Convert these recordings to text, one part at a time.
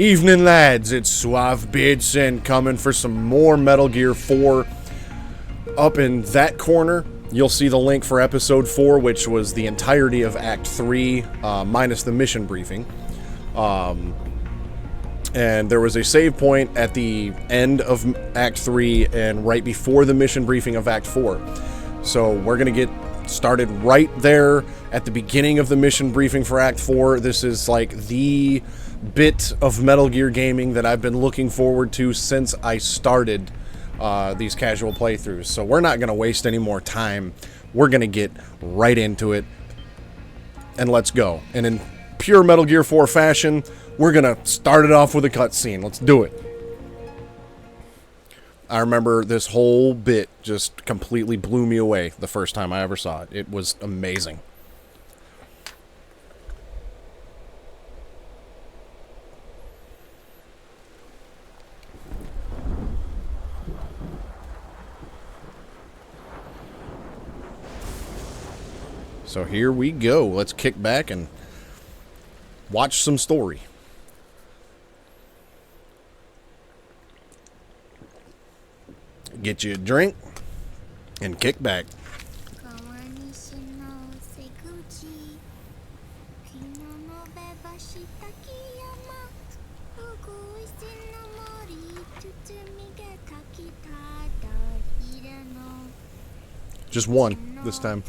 Evening, lads. It's Suave Beard Sin coming for some more Metal Gear 4. Up in that corner, you'll see the link for Episode 4, which was the entirety of Act 3, minus the mission briefing. And there was a save point at the end of Act 3 and right before the mission briefing of Act 4. So we're going to get started right there at the beginning of the mission briefing for Act 4. This is like the bit of Metal Gear gaming that I've been looking forward to since I started these casual playthroughs. So we're not going to waste any more time. We're going to get right into it. And let's go. And in pure Metal Gear 4 fashion, we're going to start it off with a cutscene. Let's do it. I remember this whole bit just completely blew me away the first time I ever saw it. It was amazing. So here we go. Let's kick back and watch some story. Get you a drink and kick back. Just one this time.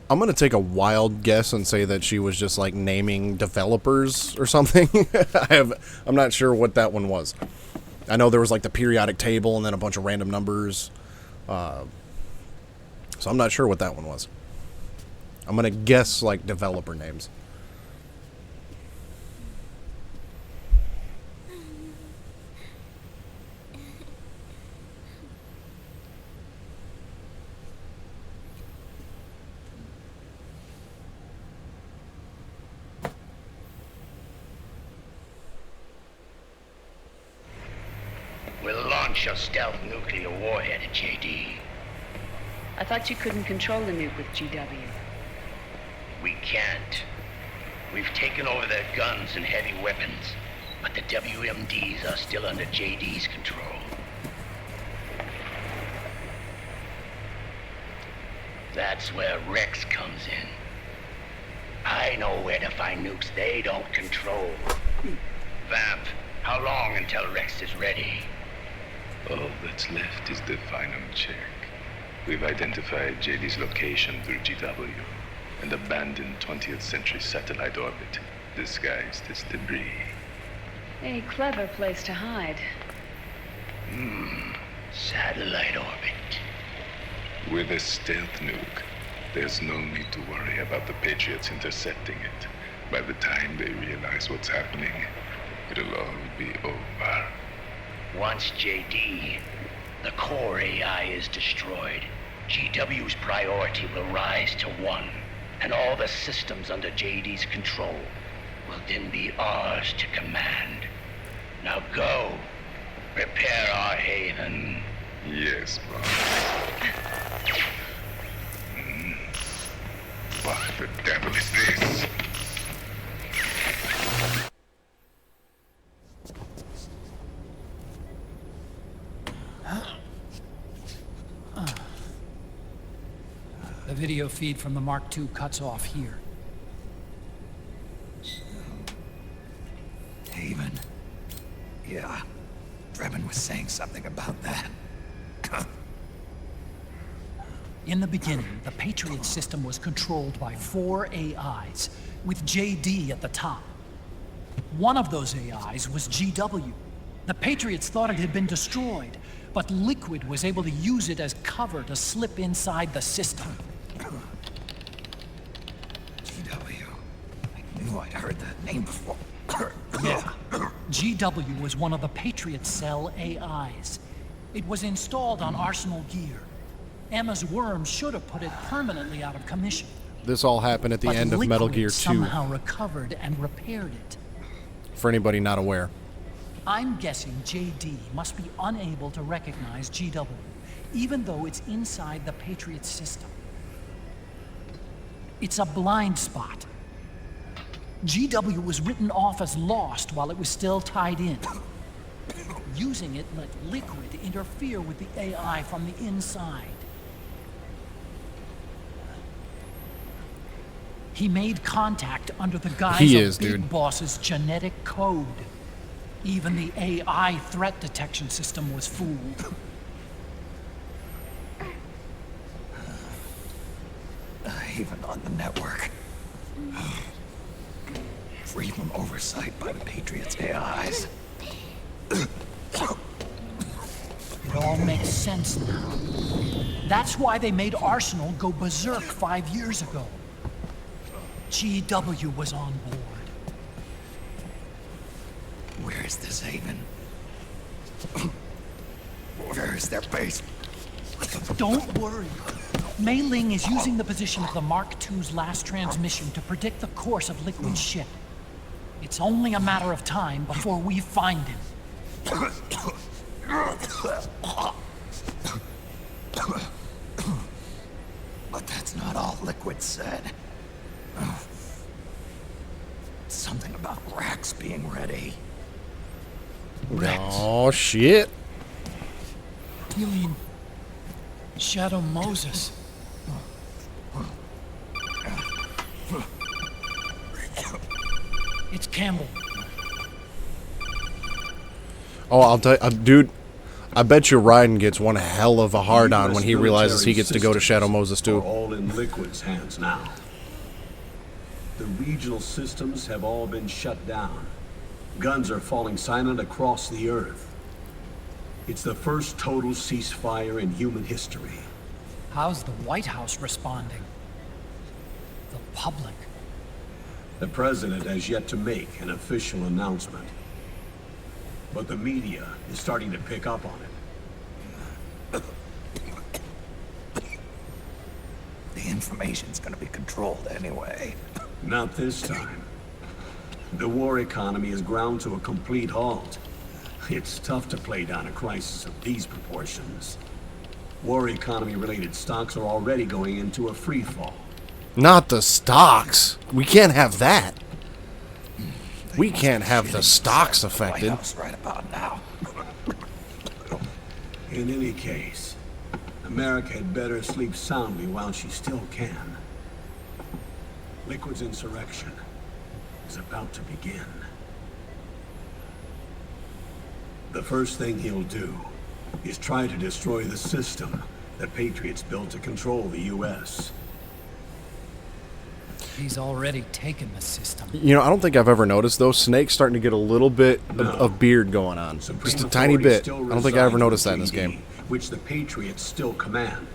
I'm going to take a wild guess and say that she was just like naming developers or something. I'm not sure what that one was. I know there was like the periodic table and then a bunch of random numbers. So I'm not sure what that one was. I'm going to guess like developer names. We'll launch a stealth nuclear warhead at JD. I thought you couldn't control the nuke with GW. We can't. We've taken over their guns and heavy weapons, but the WMDs are still under JD's control. That's where Rex comes in. I know where to find nukes they don't control. Vamp, how long until Rex is ready? All that's left is the final check. We've identified JD's location through GW, an abandoned 20th century satellite orbit, disguised as debris. A clever place to hide. Satellite orbit. With a stealth nuke, there's no need to worry about the Patriots intercepting it. By the time they realize what's happening, it'll all be over. Once JD, the core AI is destroyed, GW's priority will rise to 1, and all the systems under JD's control will then be ours to command. Now go, prepare our haven. Yes, boss. What the devil is this? The video feed from the Mark II cuts off here. Haven. Yeah. Drebin was saying something about that. In the beginning, the Patriot system was controlled by 4 AIs, with JD at the top. One of those AIs was GW. The Patriots thought it had been destroyed, but Liquid was able to use it as cover to slip inside the system. GW. I knew I'd heard that name before. Yeah. GW was one of the Patriot Cell AIs. It was installed on Arsenal gear. Emma's worm should have put it permanently out of commission. This all happened at the But end of Metal Gear 2. somehow recovered and repaired it. For anybody not aware. I'm guessing JD must be unable to recognize GW, even though it's inside the Patriots system. It's a blind spot. GW was written off as lost while it was still tied in. Using it let Liquid interfere with the AI from the inside. He made contact under the guise of Big Boss's genetic code. Even the AI threat detection system was fooled. Even on the network. Free from oversight by the Patriots' AIs. It all makes sense now. That's why they made Arsenal go berserk 5 years ago. GW was on board. Where is this haven? Where is their base? Don't worry. Mei Ling is using the position of the Mark II's last transmission to predict the course of Liquid's ship. It's only a matter of time before we find him. But that's not all Liquid said. Something about Rex being ready. Rex? Oh, shit. You mean Shadow Moses? It's Campbell. Oh, I'll tell you, dude, I bet you Raiden gets one hell of a hard-on when he realizes he gets to go to Shadow Moses, too. Are all in Liquid's hands now. The regional systems have all been shut down. Guns are falling silent across the Earth. It's the first total ceasefire in human history. How's the White House responding? The public? The president has yet to make an official announcement. But the media is starting to pick up on it. The information's gonna be controlled anyway. Not this time. The war economy is ground to a complete halt. It's tough to play down a crisis of these proportions. War economy-related stocks are already going into a free fall. Not the stocks. We can't have that. We can't have the stocks affected. White House right about now. In any case, America had better sleep soundly while she still can. Liquid's insurrection is about to begin. The first thing he'll do is try to destroy the system that Patriots built to control the U.S. He's already taken the system. You know, I don't think I've ever noticed, though. Snake's starting to get a little bit of beard going on. Just a tiny bit. I don't think I ever noticed that in this game. Which the Patriots still command.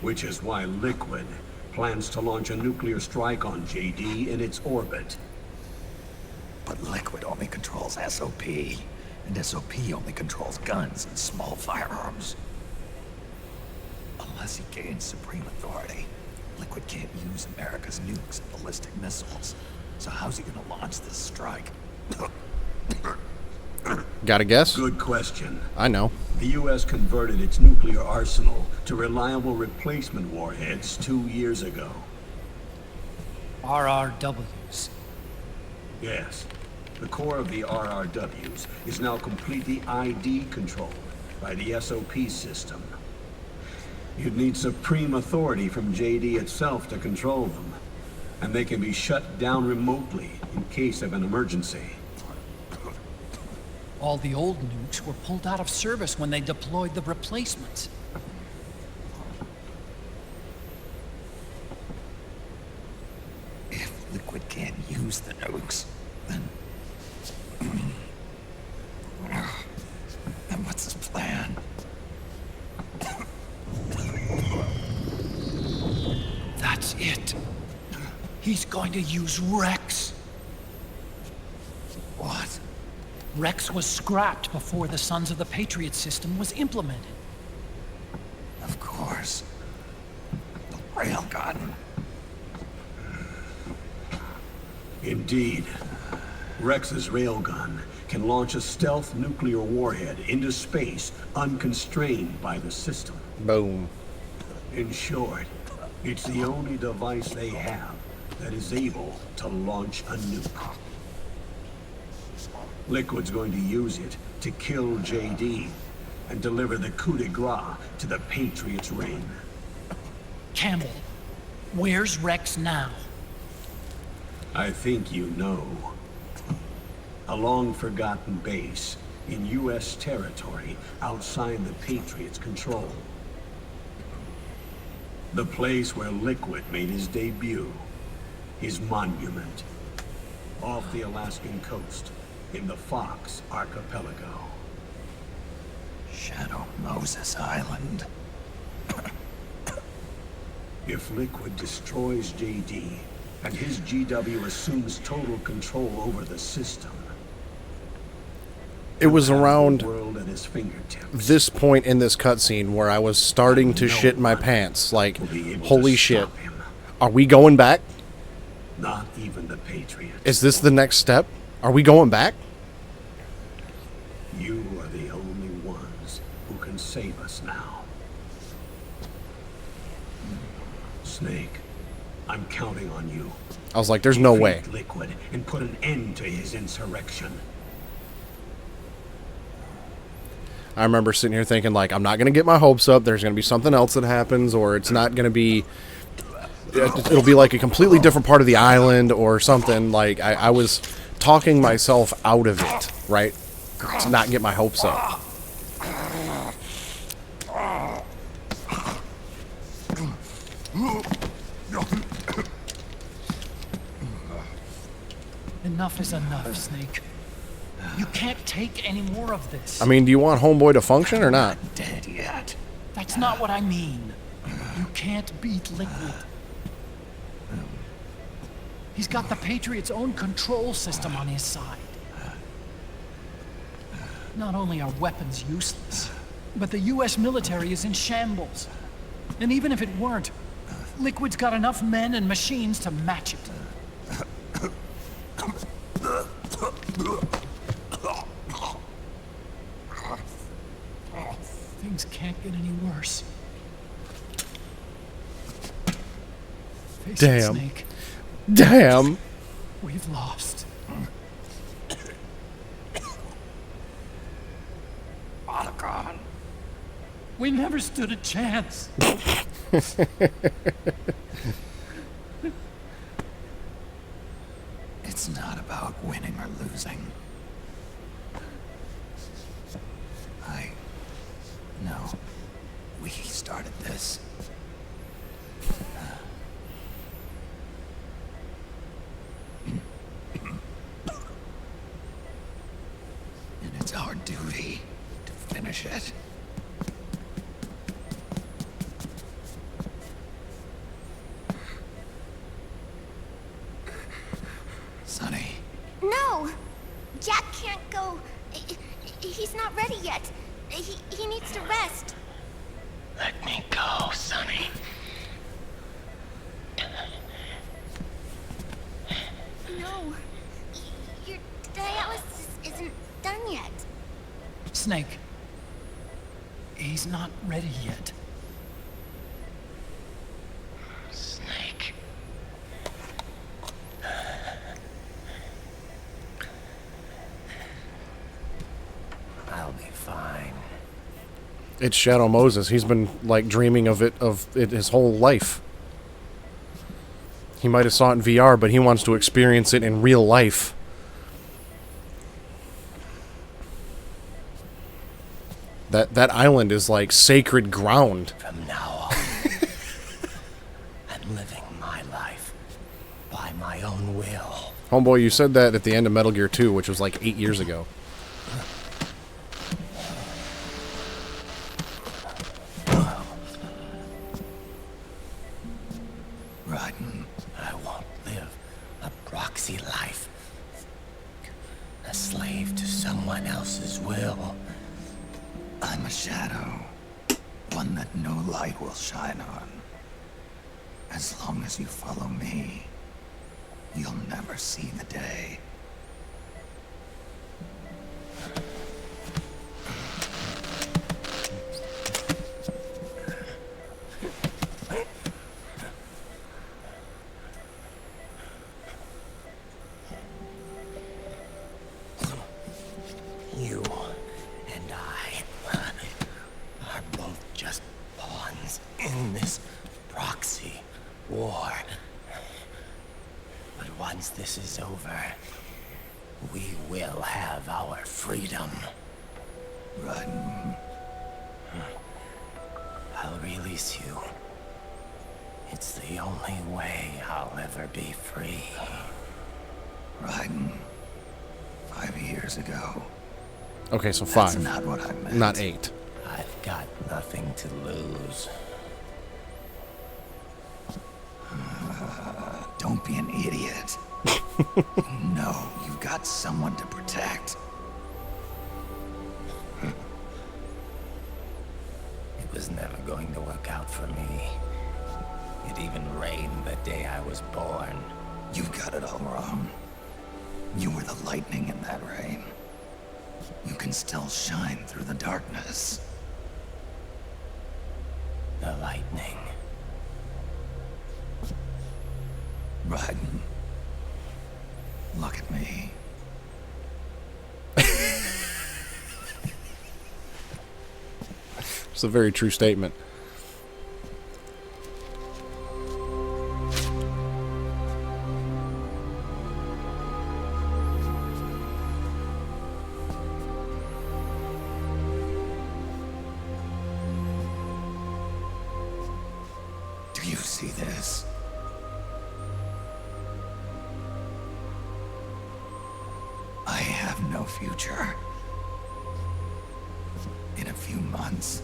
Which is why Liquid plans to launch a nuclear strike on JD in its orbit. But Liquid only controls SOP, and SOP only controls guns and small firearms. Unless he gains supreme authority, Liquid can't use America's nukes and ballistic missiles. So how's he gonna launch this strike? Got a guess? Good question. I know. The U.S. converted its nuclear arsenal to reliable replacement warheads 2 years ago. RRWs. Yes. The core of the RRWs is now completely ID controlled by the SOP system. You'd need supreme authority from JD itself to control them, and they can be shut down remotely in case of an emergency. All the old nukes were pulled out of service when they deployed the replacements. If Liquid can't use the nukes, then what's his plan? That's it. He's going to use Rex. What? Rex was scrapped before the Sons of the Patriot system was implemented. Of course. The railgun. Indeed. Rex's railgun can launch a stealth nuclear warhead into space unconstrained by the system. Boom. In short, it's the only device they have that is able to launch a nuke. Liquid's going to use it to kill JD and deliver the coup de grace to the Patriots' reign. Campbell, where's Rex now? I think you know. A long-forgotten base in U.S. territory outside the Patriots' control. The place where Liquid made his debut. His monument. Off the Alaskan coast, in the Fox Archipelago. Shadow Moses Island. If Liquid destroys JD, and his GW assumes total control over the system, It was around the world at his fingertips. this point in this cutscene where I was starting to shit my pants. Like, Will be able holy to shit. stop him. Are we going back? Not even the Patriots. Is this the next step? Are we going back? You are the only ones who can save us now. Snake, I'm counting on you. I was like, there's no way. Defeat Liquid and put an end to his insurrection. I remember sitting here thinking, like, I'm not going to get my hopes up. There's going to be something else that happens, or it's not going to be... It'll be like a completely different part of the island or something. Like, I was talking myself out of it, right? To not get my hopes up. Enough is enough, Snake. You can't take any more of this. I mean, do you want Homeboy to function or not? Dead yet. That's not what I mean. You can't beat Liquid. He's got the Patriots' own control system on his side. Not only are weapons useless, but the U.S. military is in shambles. And even if it weren't, Liquid's got enough men and machines to match it. Things can't get any worse. Face it, Damn. Snake. Damn. We've lost. Otacon. We never stood a chance. It's not about winning or losing. I know we started this. And it's our duty to finish it. Sonny. No! Jack can't go. He's not ready yet. He needs to rest. Let me go, Sonny. No. Your dialysis isn't done yet. Snake. He's not ready yet. Snake. I'll be fine. It's Shadow Moses. He's been, like, dreaming of it his whole life. He might have saw it in VR, but he wants to experience it in real life. That island is like sacred ground. From now on, I'm living my life by my own will. Homeboy, you said that at the end of Metal Gear 2, which was like 8 years ago. Raiden. I won't live a proxy life. A slave to someone else's will. I'm a shadow. One that no light will shine on. As long as you follow me, you'll never see the day. over, we will have our freedom. Raiden, I'll release you. It's the only way I'll ever be free. Raiden. 5 years ago. Okay, so That's 5. not what I meant. Not 8. I've got nothing to lose. Don't be an idiot. No, you've got someone to protect. It was never going to work out for me. It even rained the day I was born. You've got it all wrong. You were the lightning in that rain. You can still shine through the darkness. The lightning. Raiden, look at me. It's a very true statement. Do you see this? I have no future. In a few months,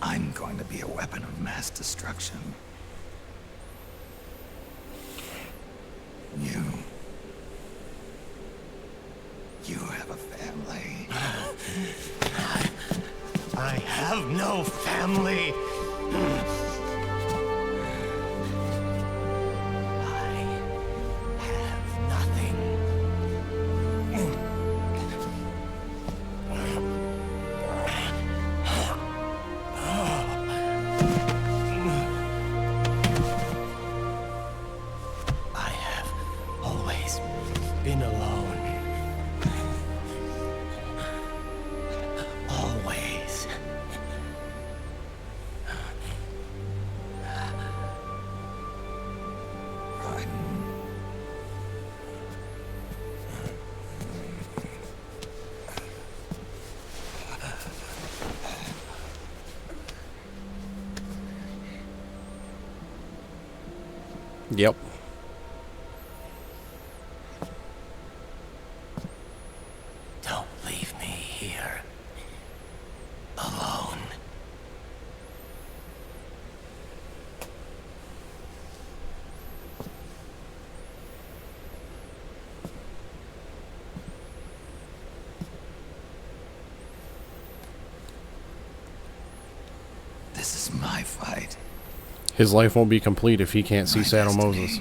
I'm going to be a weapon of mass destruction. You have a family. I have no family. I have nothing. I have always been alone. Always. Yep. Don't leave me here. Alone. This is my fight. His life won't be complete if he can't see My Shadow destiny. Moses.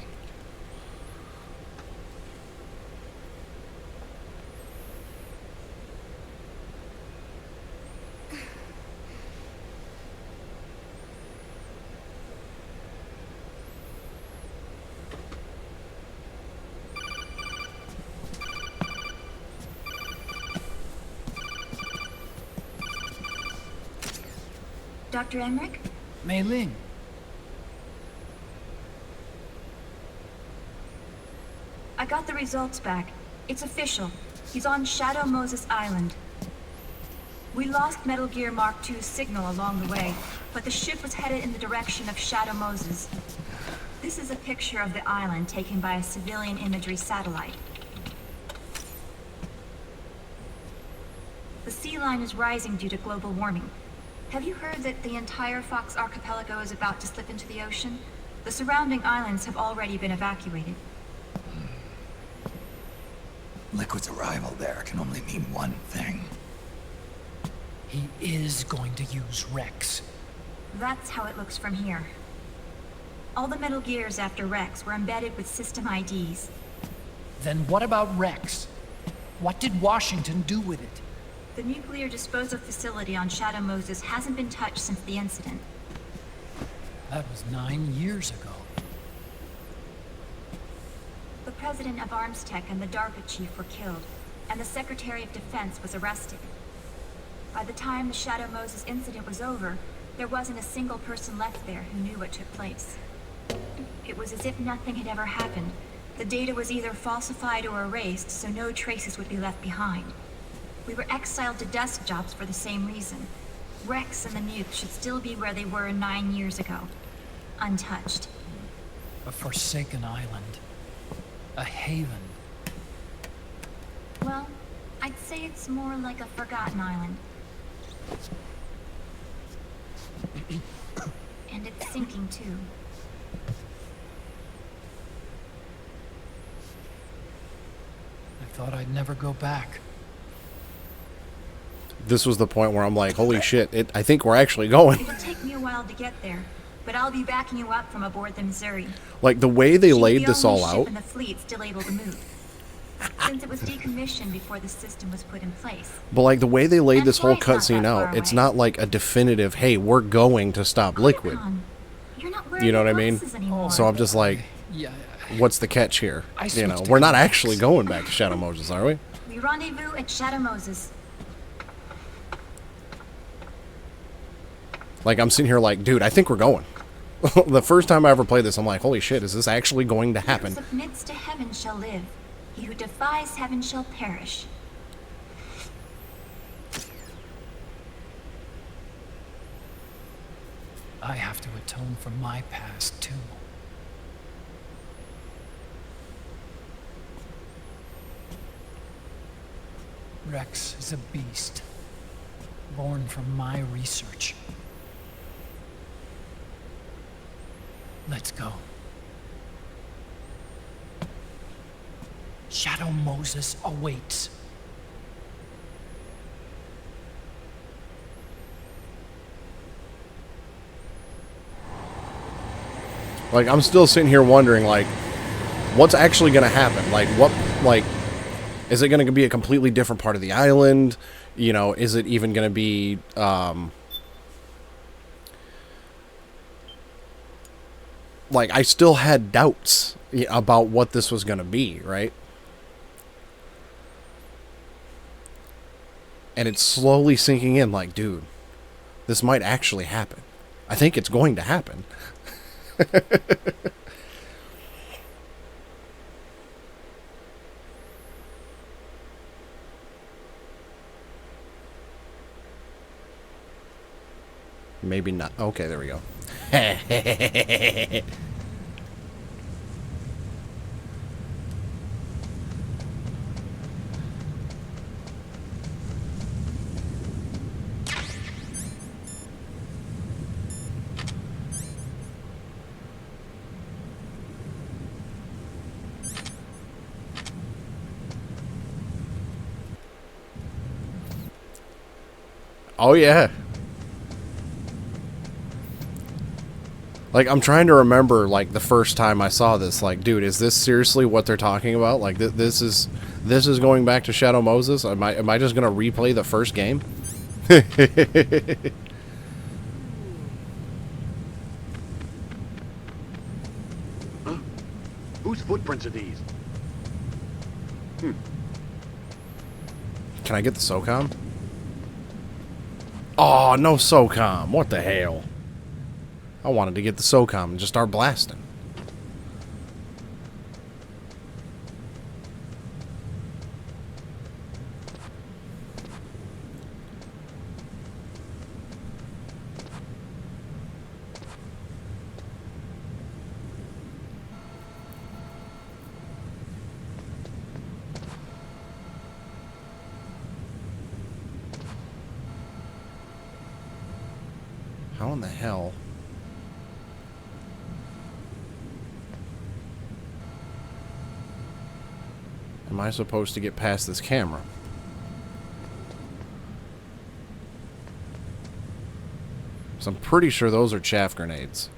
Dr. Emmerich? Mei Ling. I got the results back. It's official. He's on Shadow Moses Island. We lost Metal Gear Mark II's signal along the way, but the ship was headed in the direction of Shadow Moses. This is a picture of the island taken by a civilian imagery satellite. The sea line is rising due to global warming. Have you heard that the entire Fox archipelago is about to slip into the ocean? The surrounding islands have already been evacuated. Liquid's arrival there can only mean one thing. He is going to use Rex. That's how it looks from here. All the Metal Gears after Rex were embedded with system IDs. Then what about Rex? What did Washington do with it? The nuclear disposal facility on Shadow Moses hasn't been touched since the incident. That was 9 years ago. The president of Armstech and the DARPA chief were killed, and the Secretary of Defense was arrested. By the time the Shadow Moses incident was over, there wasn't a single person left there who knew what took place. It was as if nothing had ever happened. The data was either falsified or erased, so no traces would be left behind. We were exiled to desk jobs for the same reason. Rex and the Nuke should still be where they were 9 years ago. Untouched. A forsaken island. A haven. Well, I'd say it's more like a forgotten island. And it's sinking too. I thought I'd never go back. This was the point where I'm like, holy shit, I think we're actually going. It'll take me a while to get there, but I'll be backing you up from aboard the Missouri. Like, the way they She's laid the this only all ship out. in the fleet still able to move. Since it was decommissioned before the system was put in place. But, like, the way they laid And this whole flight's not cutscene that out, far it's away. not like a definitive, hey, we're going to stop Liquid. You're not wearing You know what I your mean? glasses anymore. So I'm just like, Yeah. what's the catch here? I You know, switched to we're not comics. actually going back to Shadow Moses, are we? We rendezvous at Shadow Moses. Like, I'm sitting here like, dude, I think we're going. The first time I ever played this, I'm like, holy shit, is this actually going to He who happen? submits to heaven shall live. He who defies heaven shall perish. I have to atone for my past, too. Rex is a beast, born from my research. Let's go. Shadow Moses awaits. Like, I'm still sitting here wondering, like, what's actually going to happen? Like, what, like, is it going to be a completely different part of the island? You know, is it even going to be, like, I still had doubts about what this was going to be, right? And it's slowly sinking in, like, dude, this might actually happen. I think it's going to happen. Maybe not. Okay, there we go. Oh, yeah. Like, I'm trying to remember, like, the first time I saw this. Like, dude, is this seriously what they're talking about? Like, this is going back to Shadow Moses? Am I just gonna replay the first game? Huh? Whose footprints are these? Can I get the SOCOM? Oh, no SOCOM. What the hell? I wanted to get the SOCOM and just start blasting. How in the hell? Am I supposed to get past this camera? So I'm pretty sure those are chaff grenades.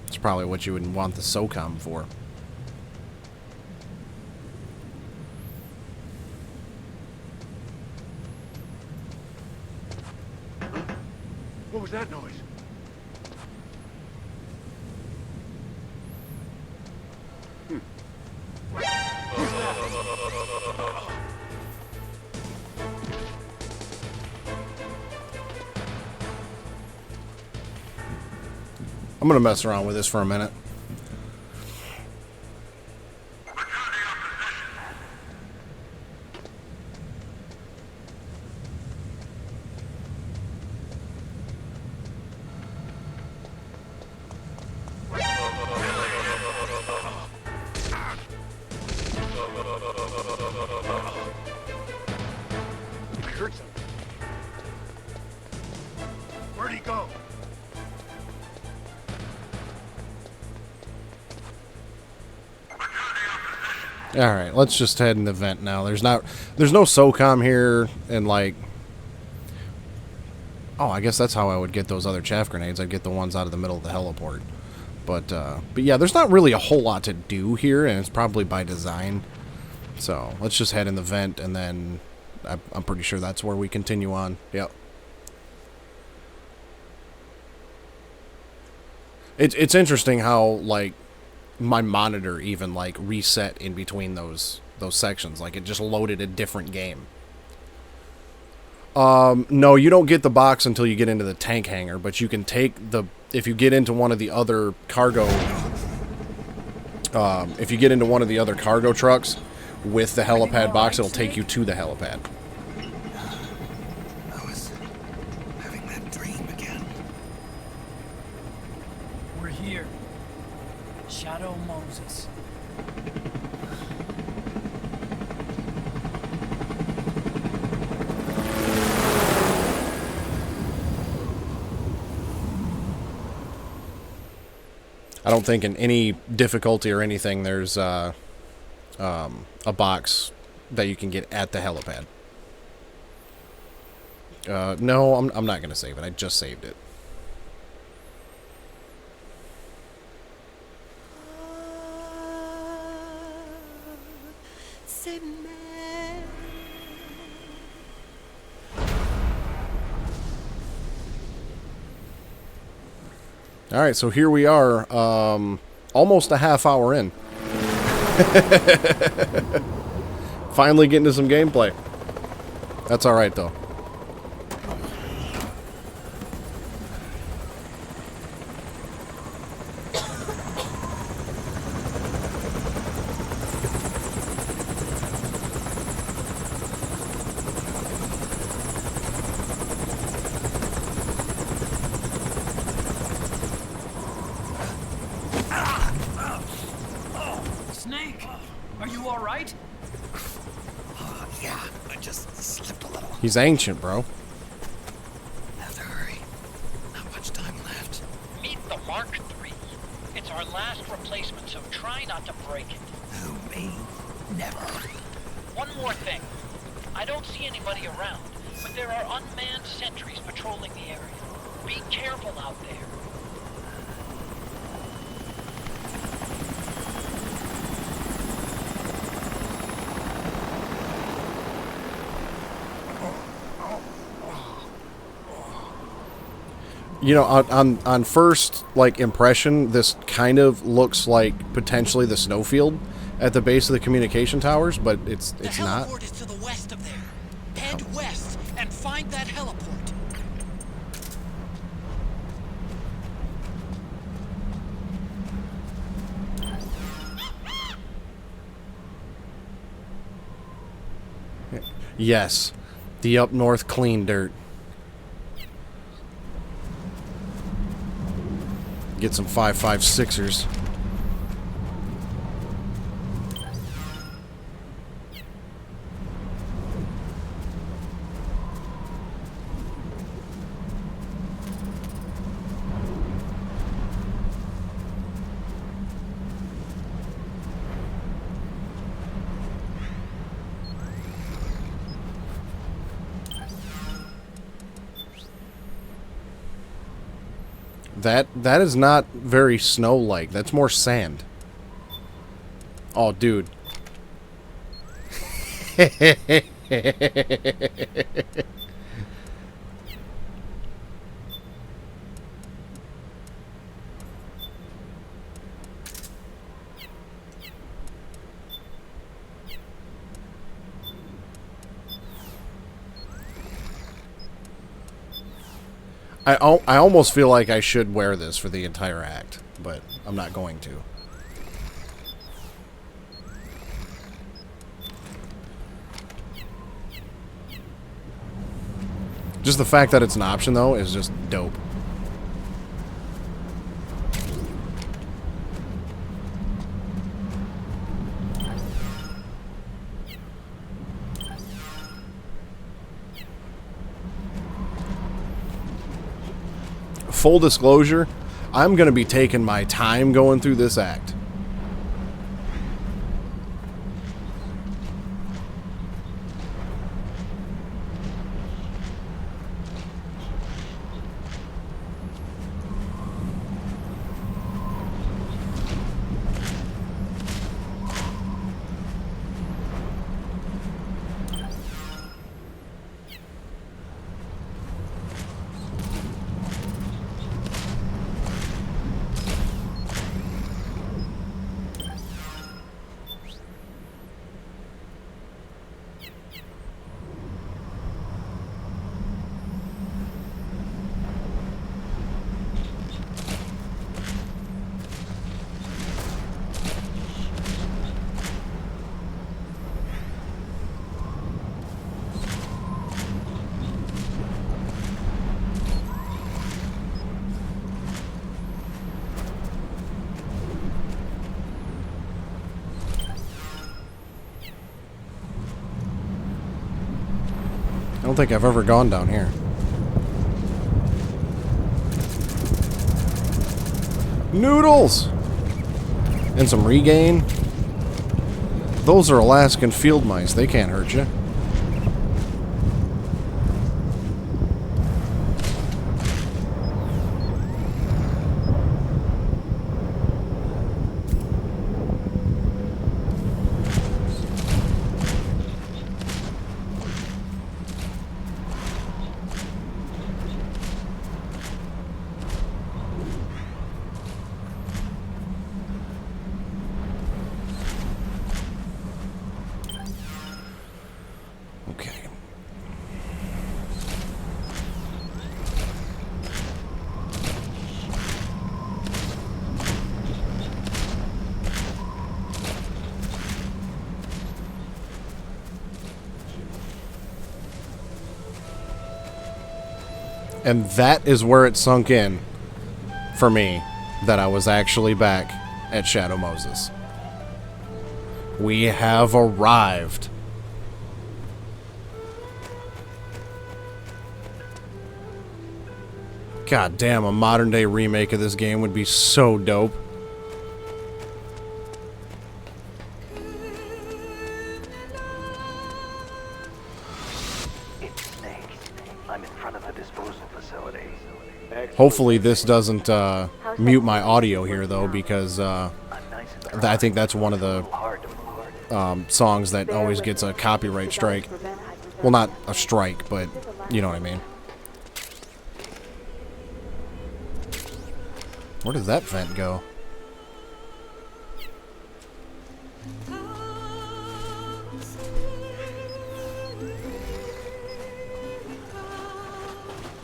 It's probably what you would want the SOCOM for. What was that noise? I'm gonna mess around with this for a minute. I heard something. Where'd he go? All right, let's just head in the vent now. There's no SOCOM here, and like, oh, I guess that's how I would get those other chaff grenades. I'd get the ones out of the middle of the heliport. But yeah, there's not really a whole lot to do here, and it's probably by design. So let's just head in the vent, and then I'm pretty sure that's where we continue on. Yep. It's interesting how like my monitor even like reset in between those sections. Like it just loaded a different game. No, you don't get the box until you get into the tank hangar, but you can take if you get into one of the other cargo trucks with the helipad box, it'll take you to the helipad. I was having that dream again. We're here. Shadow Moses. I don't think in any difficulty or anything there's a box that you can get at the helipad. No, I'm not going to save it. I just saved it. Alright, so here we are, almost a half hour in. Finally getting to some gameplay. That's alright, though. Snake, are you all right? Yeah, I just slipped a little. He's ancient, bro. Have to hurry. Not much time left. Meet the Mark III. It's our last replacement, so try not to break it. Who, me? Never. One more thing. I don't see anybody around, but there are unmanned sentries patrolling the area. Be careful out there. You know, on first like impression, this kind of looks like potentially the snowfield at the base of the communication towers, but it's not. The heliport is to the west of there. Head west and find that heliport. Yes, the up north clean dirt. Get some 5.56ers. That is not very snow-like. That's more sand. Oh, dude. I almost feel like I should wear this for the entire act, but I'm not going to. Just the fact that it's an option, though, is just dope. Full disclosure, I'm going to be taking my time going through this act. I don't think I've ever gone down here. Noodles! And some regain. Those are Alaskan field mice. They can't hurt you. And that is where it sunk in for me that I was actually back at Shadow Moses. We have arrived. God damn, a modern day remake of this game would be so dope. Hopefully this doesn't mute my audio here, though, because I think that's one of the songs that always gets a copyright strike. Well, not a strike, but you know what I mean. Where does that vent go?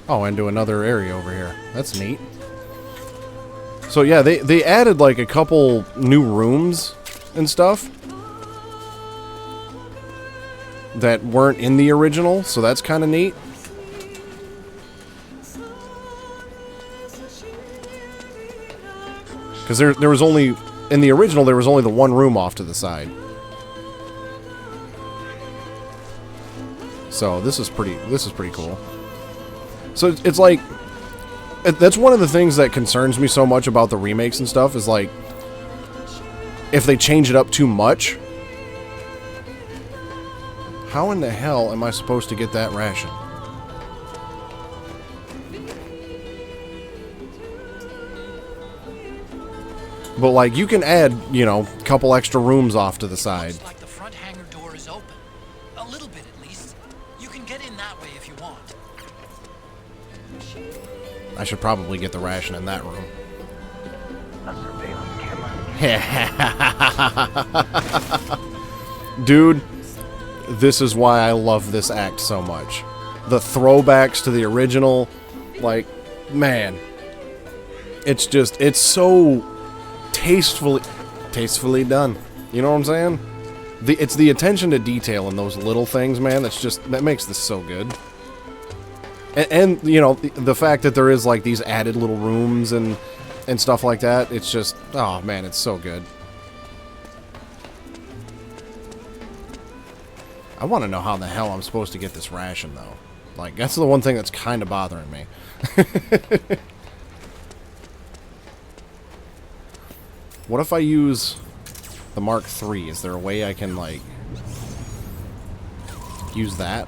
Oh, into another area over here. That's neat. So yeah, they added like a couple new rooms and stuff that weren't in the original, so that's kind of neat. Because there was only, in the original, there was only the one room off to the side. So this is pretty cool. So it's like, that's one of the things that concerns me so much about the remakes and stuff, is like, if they change it up too much, how in the hell am I supposed to get that ration? But like, you can add, you know, a couple extra rooms off to the side. Looks like the front hangar door is open. A little bit at least. You can get in that way if you want. I should probably get the ration in that room. A surveillance camera. Dude, this is why I love this act so much. The throwbacks to the original, like, man, it's just, it's so tastefully done. You know what I'm saying? It's the attention to detail in those little things, man, that makes this so good. And you know, the fact that there is like these added little rooms and stuff like that, it's just, oh man, it's so good. I want to know how the hell I'm supposed to get this ration, though. Like, that's the one thing that's kind of bothering me. What if I use the Mark III? Is there a way I can, like, use that?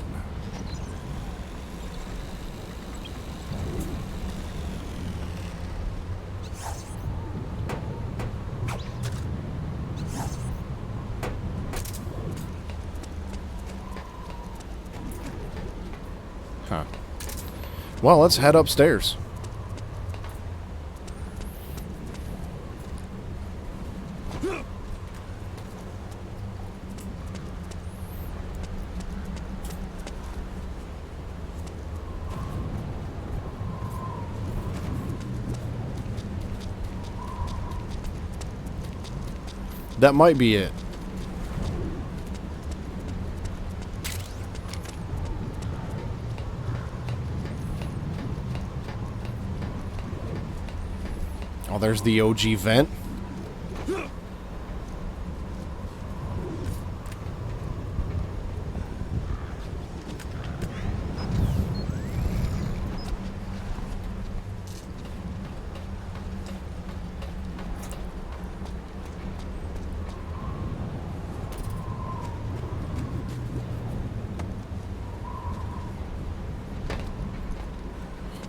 Huh. Well, let's head upstairs. That might be it. Oh, there's the OG vent.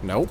Nope.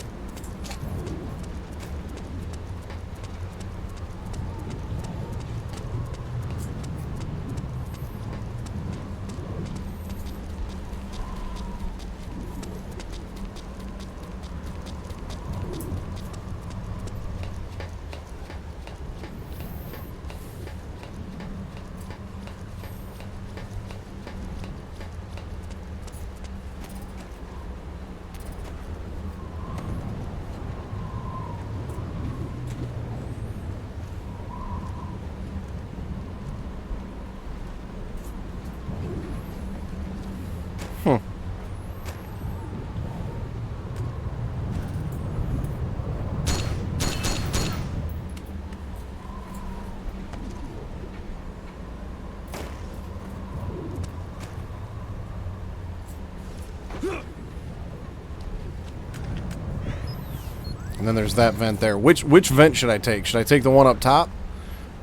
And then there's that vent there. Which vent should I take? Should I take the one up top?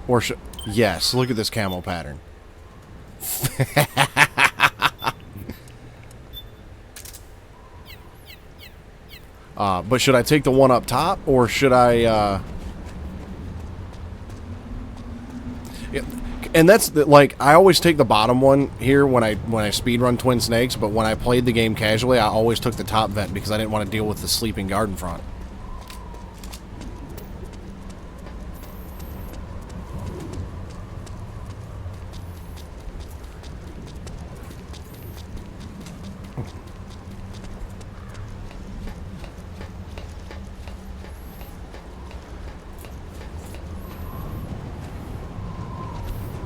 Or should... Yes, look at this camo pattern. But should I take the one up top? Or should I... Yeah, and that's, like, I always take the bottom one here when I speedrun Twin Snakes, but when I played the game casually, I always took the top vent because I didn't want to deal with the sleeping guard in front.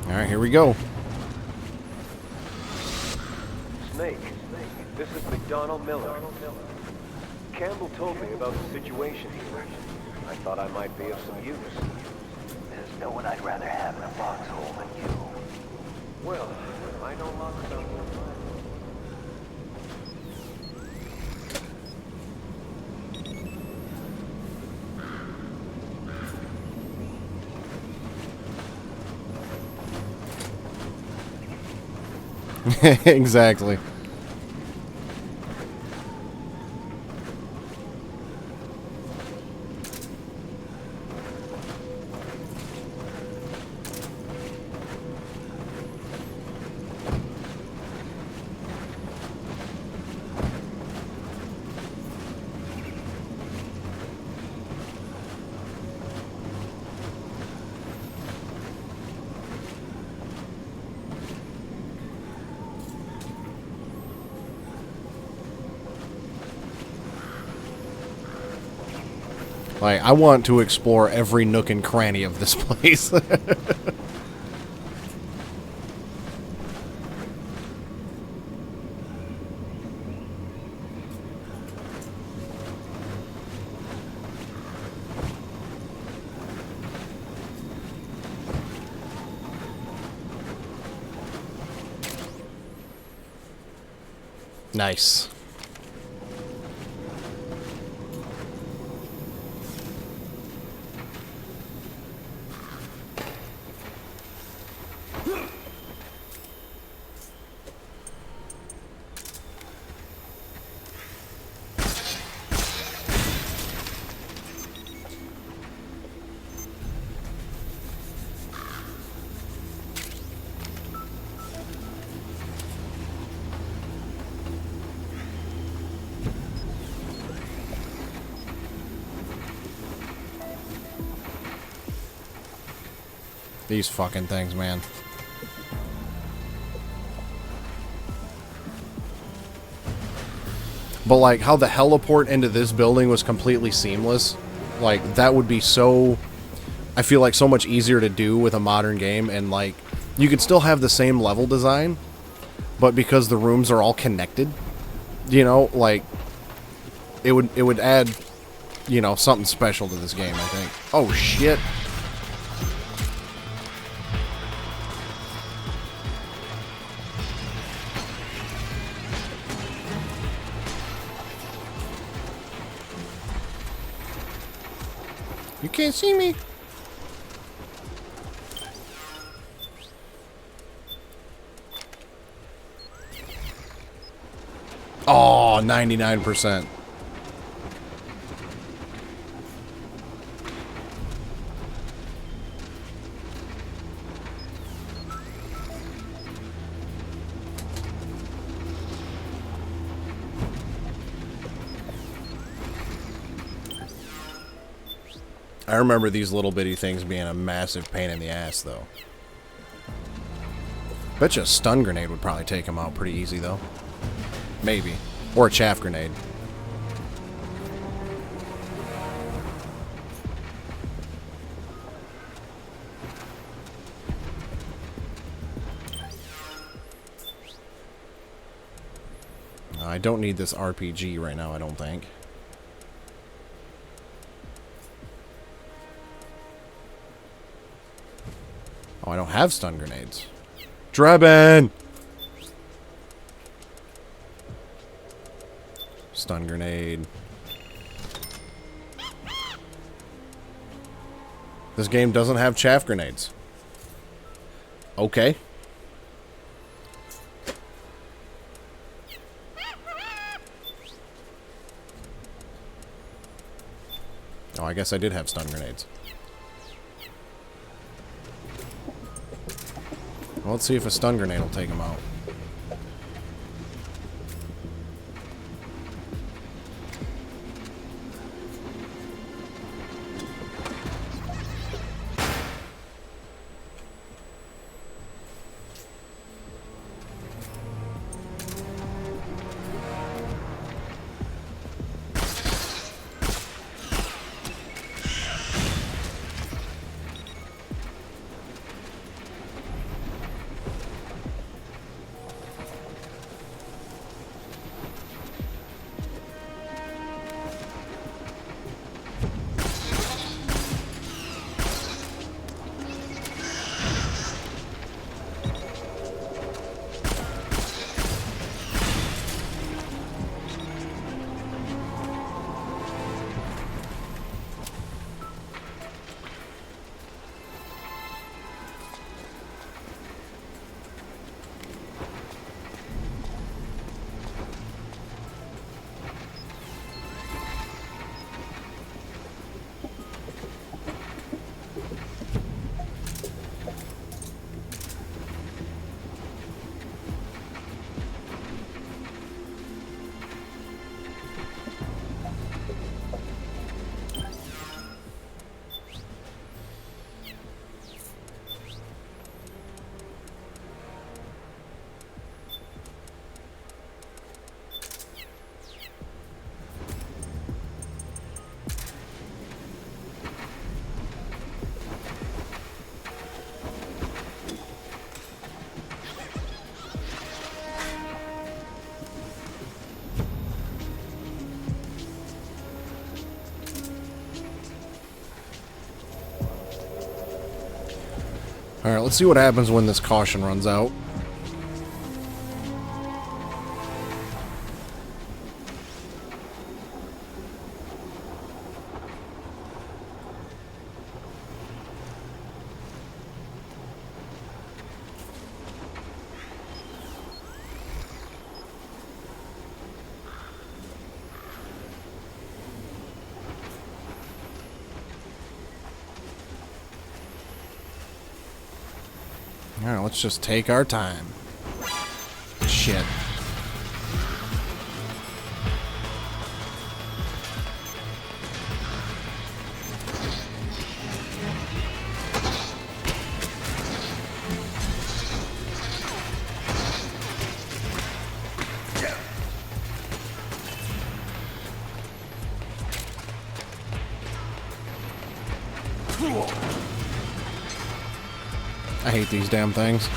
Alright, here we go. Snake, this is McDonald Miller. Campbell told me about the situation here. I thought I might be of some use. There's no one I'd rather have in a foxhole than you. Well, I know lots about you. Exactly. Like, I want to explore every nook and cranny of this place. Nice. These fucking things, man. But like how the heliport into this building was completely seamless, like that would be so, I feel like so much easier to do with a modern game, and like you could still have the same level design, but because the rooms are all connected, you know, like it would add, you know, something special to this game, I think. Oh shit. You can't see me. Oh, 99%. I remember these little bitty things being a massive pain in the ass, though. Bet you a stun grenade would probably take him out pretty easy, though. Maybe. Or a chaff grenade. I don't need this RPG right now, I don't think. Oh, I don't have stun grenades. Drebin! Stun grenade. This game doesn't have chaff grenades. Okay. Oh, I guess I did have stun grenades. Well, let's see if a stun grenade will take him out. Alright, let's see what happens when this caution runs out. Alright, let's just take our time. Shit. I hate these damn things.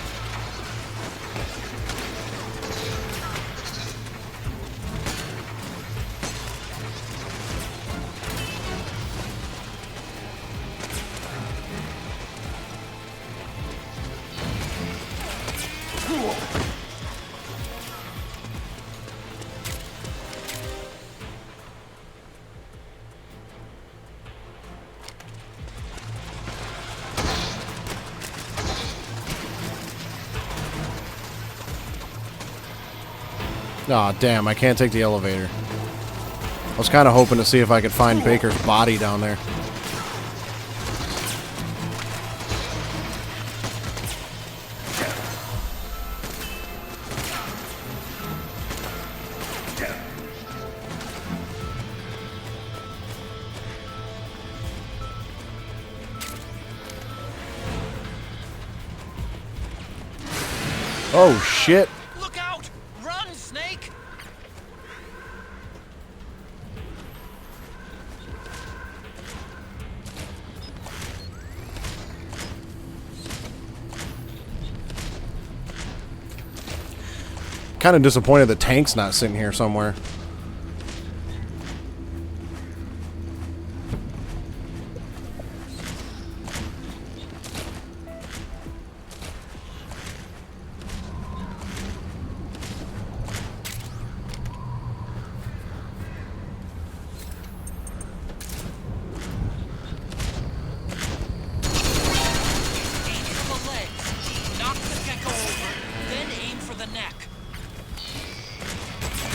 Aw, damn, I can't take the elevator. I was kind of hoping to see if I could find Baker's body down there. Oh, shit. Look out! Run, Snake! Kind of disappointed the tank's not sitting here somewhere.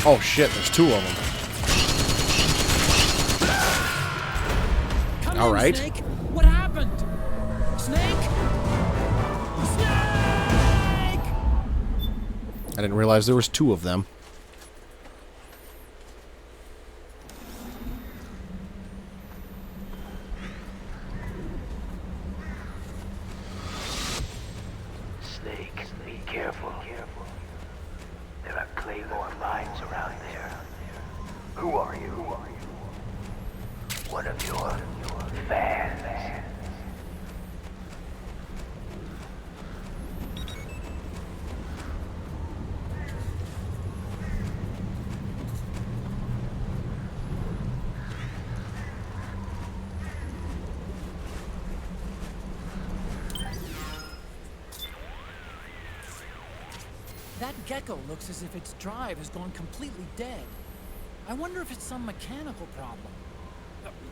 Oh shit, there's two of them. All right. Snake. What happened? Snake? Snake! I didn't realize there was two of them. Snake, be careful. There are claymore mines around there. Who are you? One of your fans. That gecko looks as if its drive has gone completely dead. I wonder if it's some mechanical problem.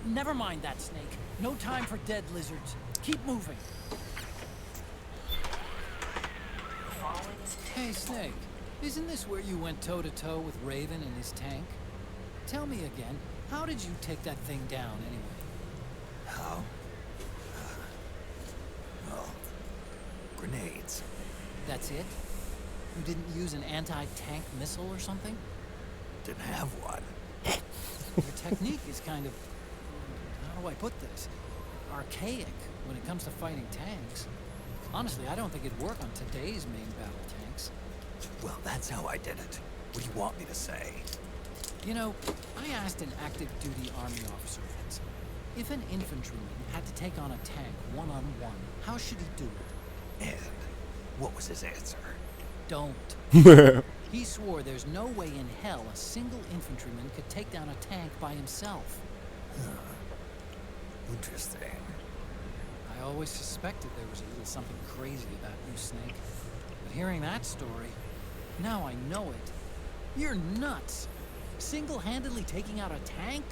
Never mind that, Snake. No time for dead lizards. Keep moving. Hey, Snake. Isn't this where you went toe-to-toe with Raven and his tank? Tell me again, how did you take that thing down, anyway? How? Well, grenades. That's it? You didn't use an anti-tank missile or something? Didn't have one. Your technique is kind of... how do I put this? Archaic when it comes to fighting tanks. Honestly, I don't think it'd work on today's main battle tanks. Well, that's how I did it. What do you want me to say? You know, I asked an active duty army officer once, if an infantryman had to take on a tank one-on-one, how should he do it? And what was his answer? Don't. He swore there's no way in hell a single infantryman could take down a tank by himself. Huh. Interesting. I always suspected there was a little something crazy about you, Snake. But hearing that story, now I know it. You're nuts. Single-handedly taking out a tank?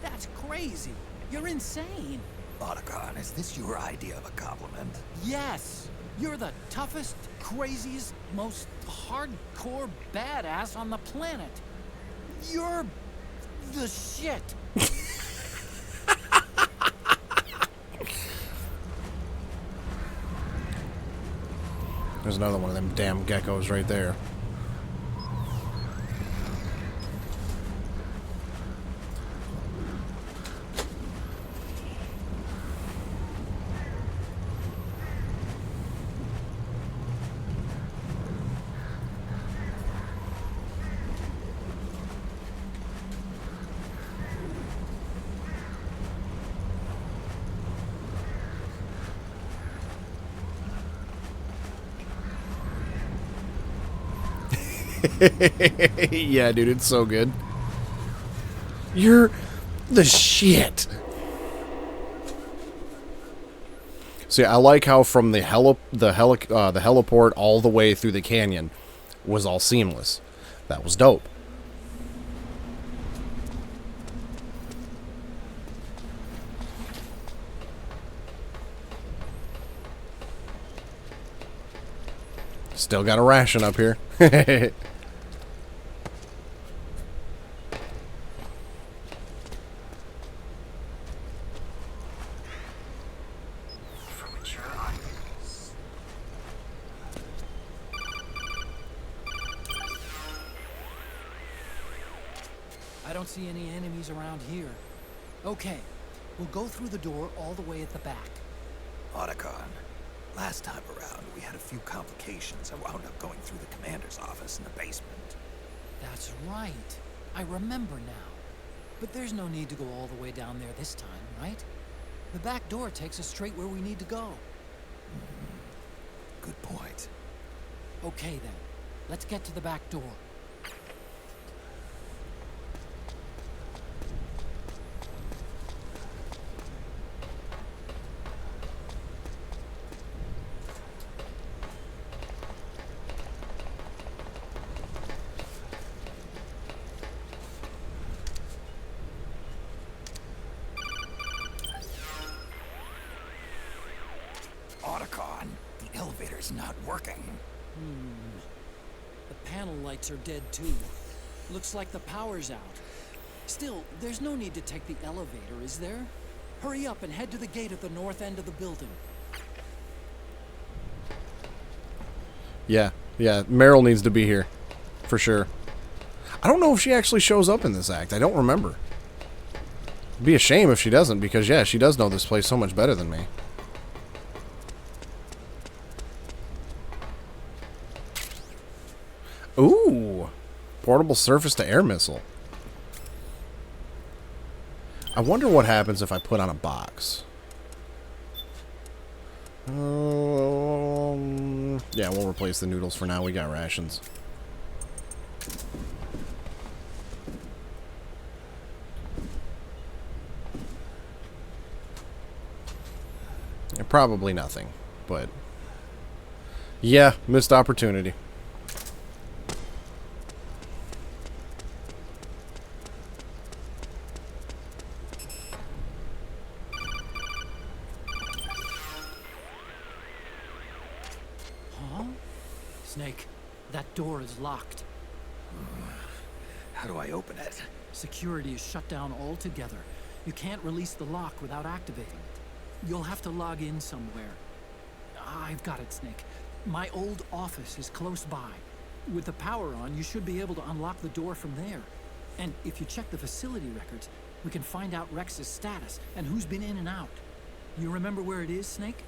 That's crazy. You're insane. Otacon, is this your idea of a compliment? Yes. You're the toughest, craziest, most hardcore badass on the planet. You're the shit. There's another one of them damn geckos right there. Yeah, dude, it's so good. You're the shit. See, I like how from the heliport all the way through the canyon was all seamless. That was dope. Still got a ration up here. I don't see any enemies around here. Okay, we'll go through the door all the way at the back. Otacon, last time around we had a few complications. I wound up going through the commander's office in the basement. That's right. I remember now. But there's no need to go all the way down there this time, right? The back door takes us straight where we need to go. Good point. Okay then, let's get to the back door. Otacon, the elevator's not working. The panel lights are dead too. Looks like the power's out. Still, there's no need to take the elevator, is there? Hurry up and head to the gate at the north end of the building. Yeah, Meryl needs to be here. For sure. I don't know if she actually shows up in this act. I don't remember. It'd be a shame if she doesn't, because, yeah, she does know this place so much better than me. Ooh, portable surface-to-air missile. I wonder what happens if I put on a box. Yeah, we'll replace the noodles for now. We got rations. Yeah, probably nothing, but yeah, missed opportunity. Snake, that door is locked. How do I open it? Security is shut down altogether. You can't release the lock without activating it. You'll have to log in somewhere. I've got it, Snake. My old office is close by. With the power on, you should be able to unlock the door from there. And if you check the facility records, we can find out Rex's status and who's been in and out. You remember where it is, Snake?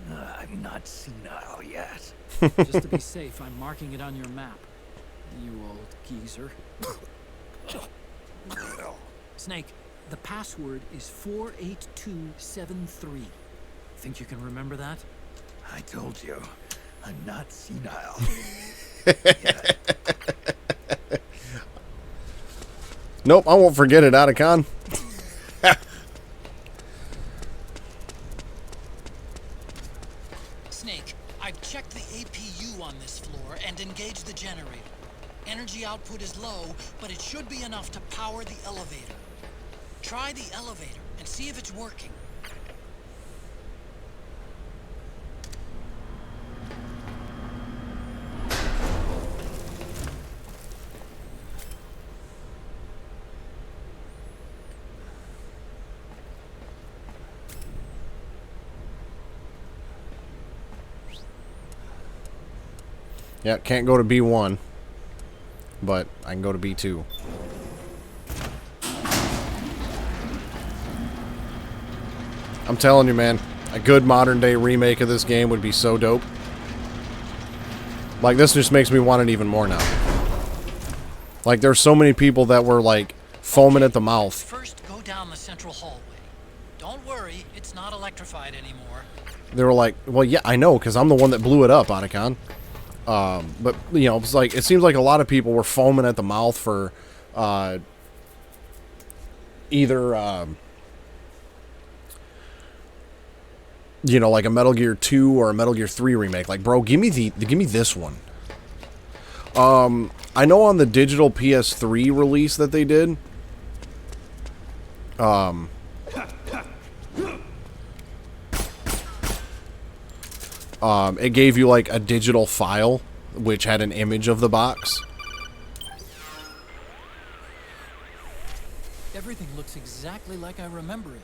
I'm not senile yet. Just to be safe, I'm marking it on your map. You old geezer. Snake, the password is 48273. Think you can remember that? I told you, I'm not senile. Nope, I won't forget it, Otacon. but it should be enough to power the elevator. Try the elevator and see if it's working. Yeah, can't go to B1, but I can go to B2. I'm telling you, man, a good modern-day remake of this game would be so dope. Like, this just makes me want it even more now. Like, there's so many people that were, like, foaming at the mouth. First, go down the central hallway. Don't worry, it's not electrified anymore. They were like, well, yeah, I know, because I'm the one that blew it up, Otacon. But, you know, it's like, it seems like a lot of people were foaming at the mouth for, either, you know, like a Metal Gear 2 or a Metal Gear 3 remake. Like, bro, give me this one. I know on the digital PS3 release that they did, it gave you like a digital file which had an image of the box. Everything looks exactly like I remember it.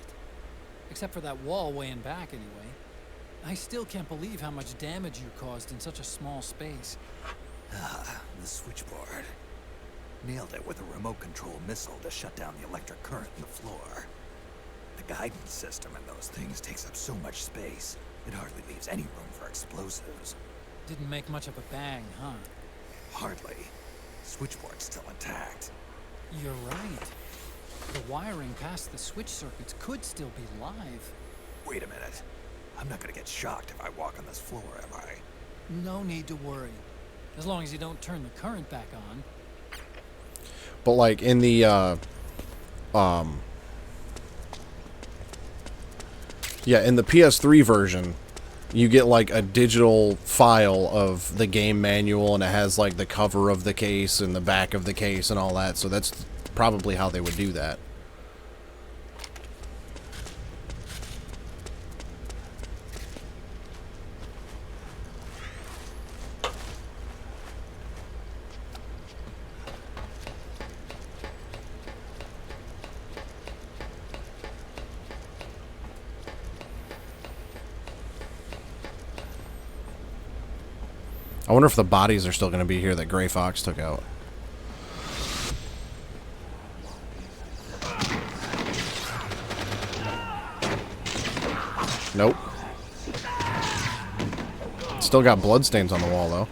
Except for that wall way in back, anyway. I still can't believe how much damage you caused in such a small space. Ah, the switchboard. Nailed it with a remote control missile to shut down the electric current in the floor. The guidance system in those things takes up so much space, it hardly leaves any room for explosives. Didn't make much of a bang, huh? Hardly. Switchboard's still intact. You're right. The wiring past the switch circuits could still be live. Wait a minute. I'm not gonna get shocked if I walk on this floor, am I? No need to worry. As long as you don't turn the current back on. But like in the yeah, in the PS3 version, you get like a digital file of the game manual, and it has like the cover of the case and the back of the case and all that. So that's probably how they would do that. I wonder if the bodies are still going to be here that Gray Fox took out. Nope. Still got bloodstains on the wall, though.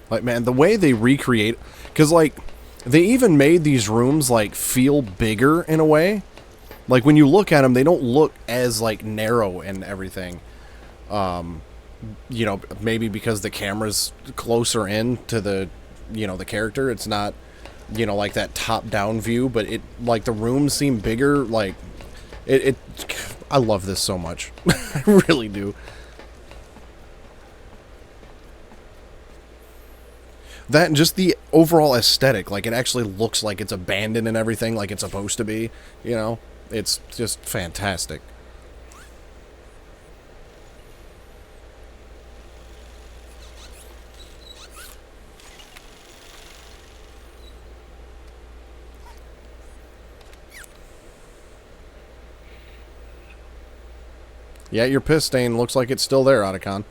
Like, man, the way they recreate... Because, like, they even made these rooms, like, feel bigger in a way. Like, when you look at them, they don't look as, like, narrow and everything. You know, maybe because the camera's closer in to the, you know, the character. It's not, you know, like that top-down view. But, it like, the rooms seem bigger. Like, I love this so much. I really do. That and just the overall aesthetic, like it actually looks like it's abandoned and everything, like it's supposed to be, you know? It's just fantastic. Yeah, your piss stain looks like it's still there, Otacon.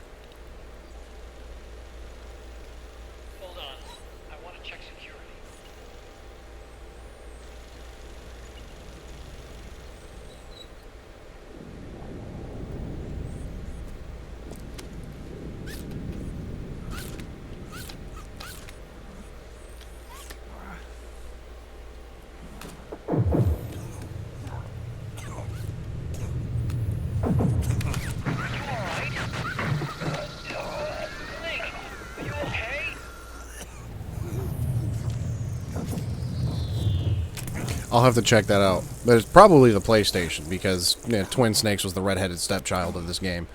I'll have to check that out. But it's probably the PlayStation, because Twin Snakes was the redheaded stepchild of this game.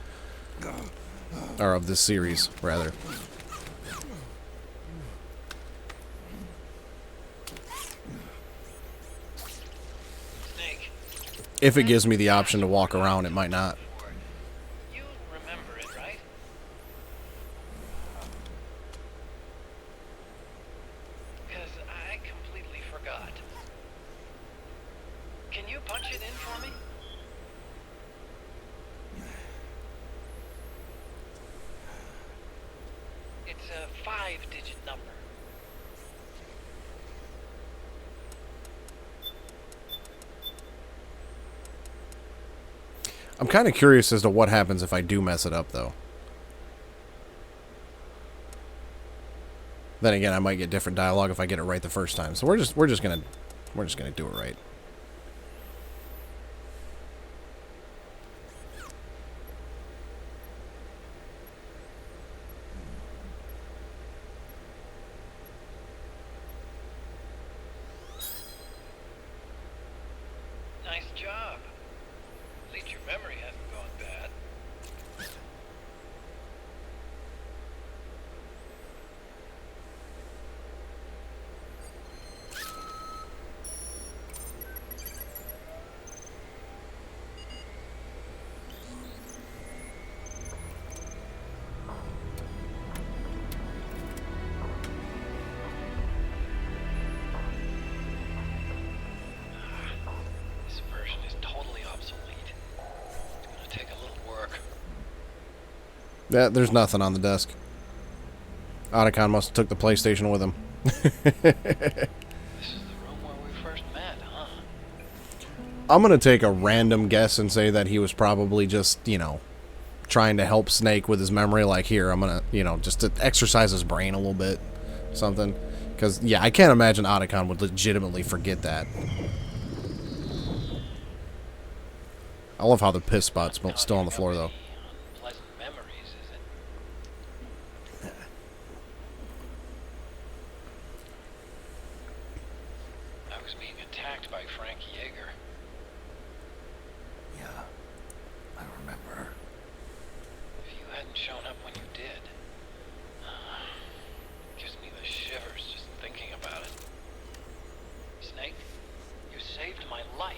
Or of this series, rather. Snake. If it gives me the option to walk around, it might not. You remember it, right? Because I completely forgot. Can you punch it in for me? It's a 5-digit number. I'm kind of curious as to what happens if I do mess it up, though. Then again, I might get different dialogue if I get it right the first time. So we're just gonna do it right. Nice job. At least your memory hasn't gone bad. This version is totally obsolete. It's gonna take a little work. Yeah, there's nothing on the desk. Otacon must have took the PlayStation with him. This is the room where we first met, huh? I'm gonna take a random guess and say that he was probably just, you know, trying to help Snake with his memory. Like, here, I'm gonna, you know, just to exercise his brain a little bit, something. Because, yeah, I can't imagine Otacon would legitimately forget that. I love how the piss spot's still on the floor, though. Pleasant memories, is it? I was being attacked by Frank Yeager. Yeah, I remember. If you hadn't shown up when you did, gives me the shivers just thinking about it. Snake, you saved my life.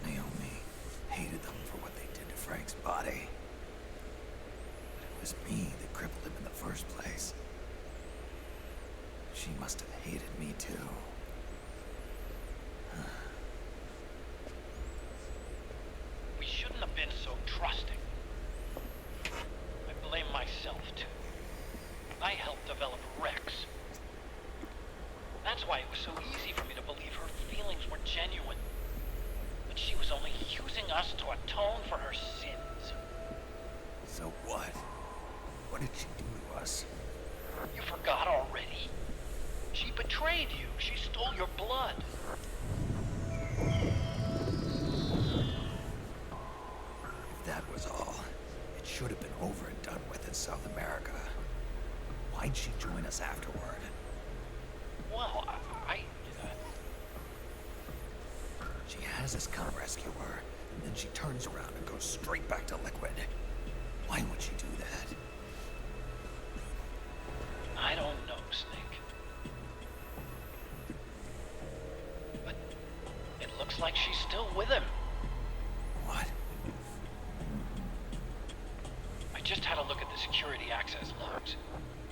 Naomi hated them for what they did to Frank's body. But it was me that crippled him in the first place. She must have hated me too. We shouldn't have been so trusting. I blame myself, too. I helped develop Rex. That's why it was so easy for me to believe her feelings were genuine. But she was only using us to atone for her sins. So what? What did she do to us? You forgot already? She betrayed you. She stole your blood. If that was all, it should have been over and done with in South America. Why'd she join us afterward? Well, She has us come rescue her, and then she turns around and goes straight back to Liquid. Why would she do that? I don't know, Snake. But it looks like she's still with him. What? I just had a look at the security access logs.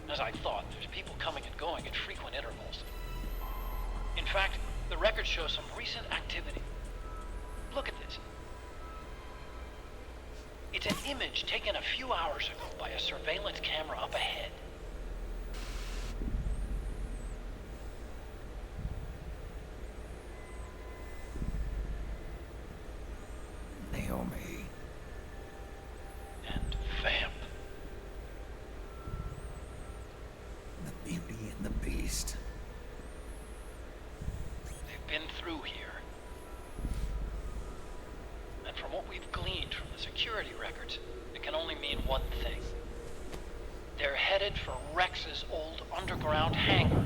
As I thought, there's people coming and going at frequent intervals. In fact, the record shows some recent activity. Look at this. It's an image taken a few hours ago by a surveillance camera up ahead. Naomi. And Vamp. The Beauty and the Beast. They've been through here. And from what we've gleaned from the security records, it can only mean one thing. They're headed for Rex's old underground hangar.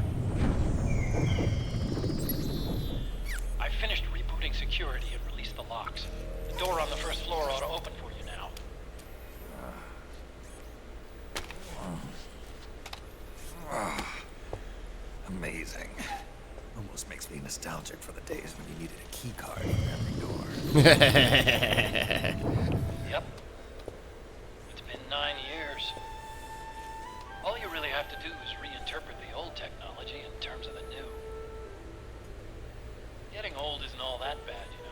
security and release the locks. The door on the first floor ought to open for you now. Amazing. Almost makes me nostalgic for the days when you needed a key card for every door. Yep. It's been 9 years. All you really have to do is reinterpret the old technology in terms of the new. Getting old isn't all that bad, you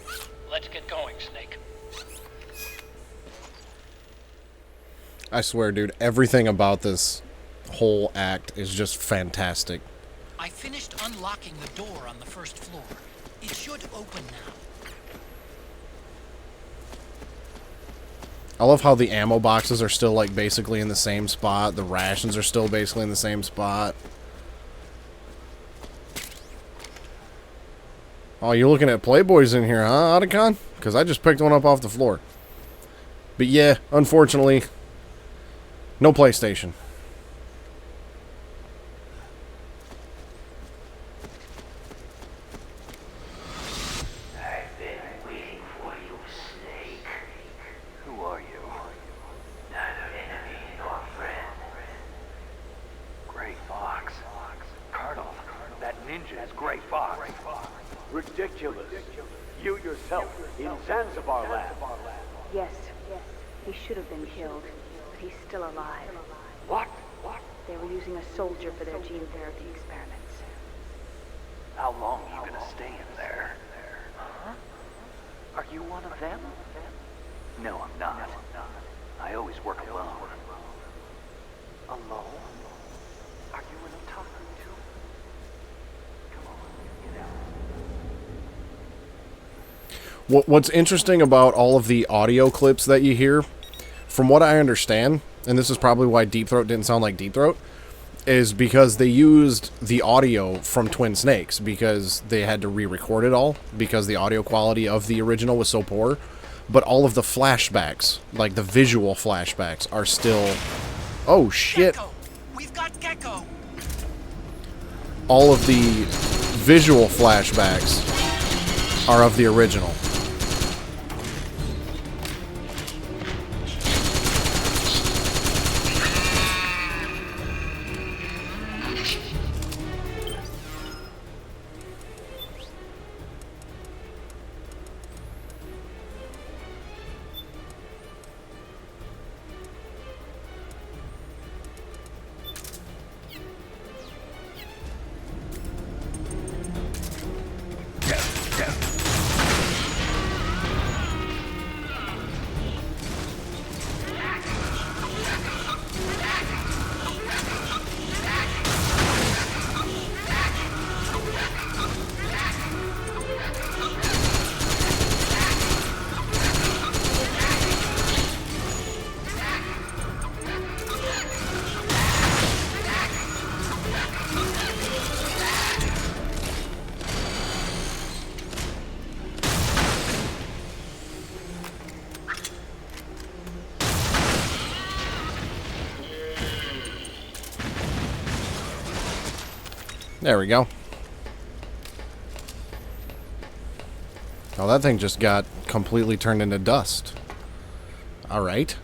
know. Let's get going, Snake. I swear, dude, everything about this whole act is just fantastic. I finished unlocking the door on the first floor. It should open now. I love how the ammo boxes are still, like, basically in the same spot. The rations are still basically in the same spot. Oh, you're looking at Playboys in here, huh, Otacon? Because I just picked one up off the floor. But yeah, unfortunately, no PlayStation. I've been waiting for you, Snake. Who are you? Neither enemy nor friend. Gray Fox. Colonel, that ninja is Gray Fox. Ridiculous. You yourself in Zanzibar lab. Yes, he should have been killed, but he's still alive. What? They were using a soldier for their gene therapy experiments. How long are you gonna stay in there? Huh? Are you one of them? No, I'm not. I always work alone. Alone? Are you an otaku too? Come on, get out. What's interesting about all of the audio clips that you hear, from what I understand, and this is probably why Deep Throat didn't sound like Deep Throat, is because they used the audio from Twin Snakes because they had to re-record it all because the audio quality of the original was so poor. But all of the flashbacks, like the visual flashbacks, are still... Oh, shit. Gecko. We've got Gecko. All of the visual flashbacks are of the original. There we go. Oh, that thing just got completely turned into dust. Alright.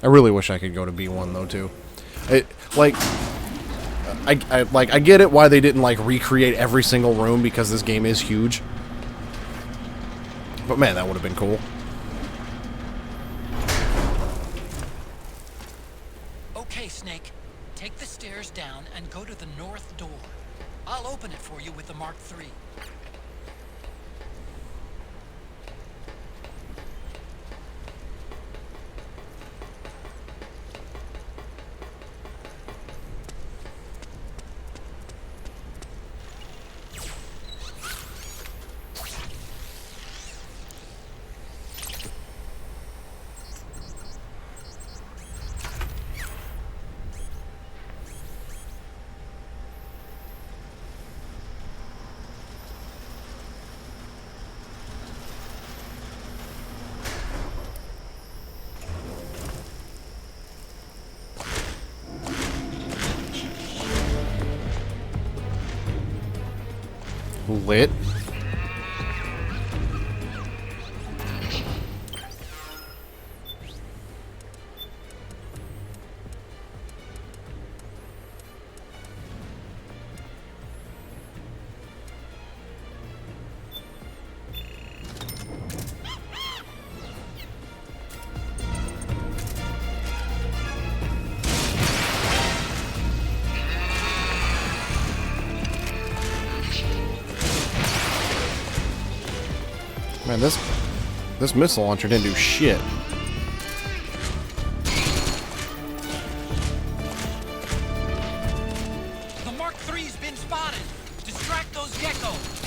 I really wish I could go to B1 though too. I get it why they didn't like recreate every single room because this game is huge. But man, that would have been cool. Okay, Snake. Take the stairs down and go to the north door. I'll open it for you with the Mark III. Lit. Man, this missile launcher didn't do shit. The Mark III's been spotted. Distract those geckos.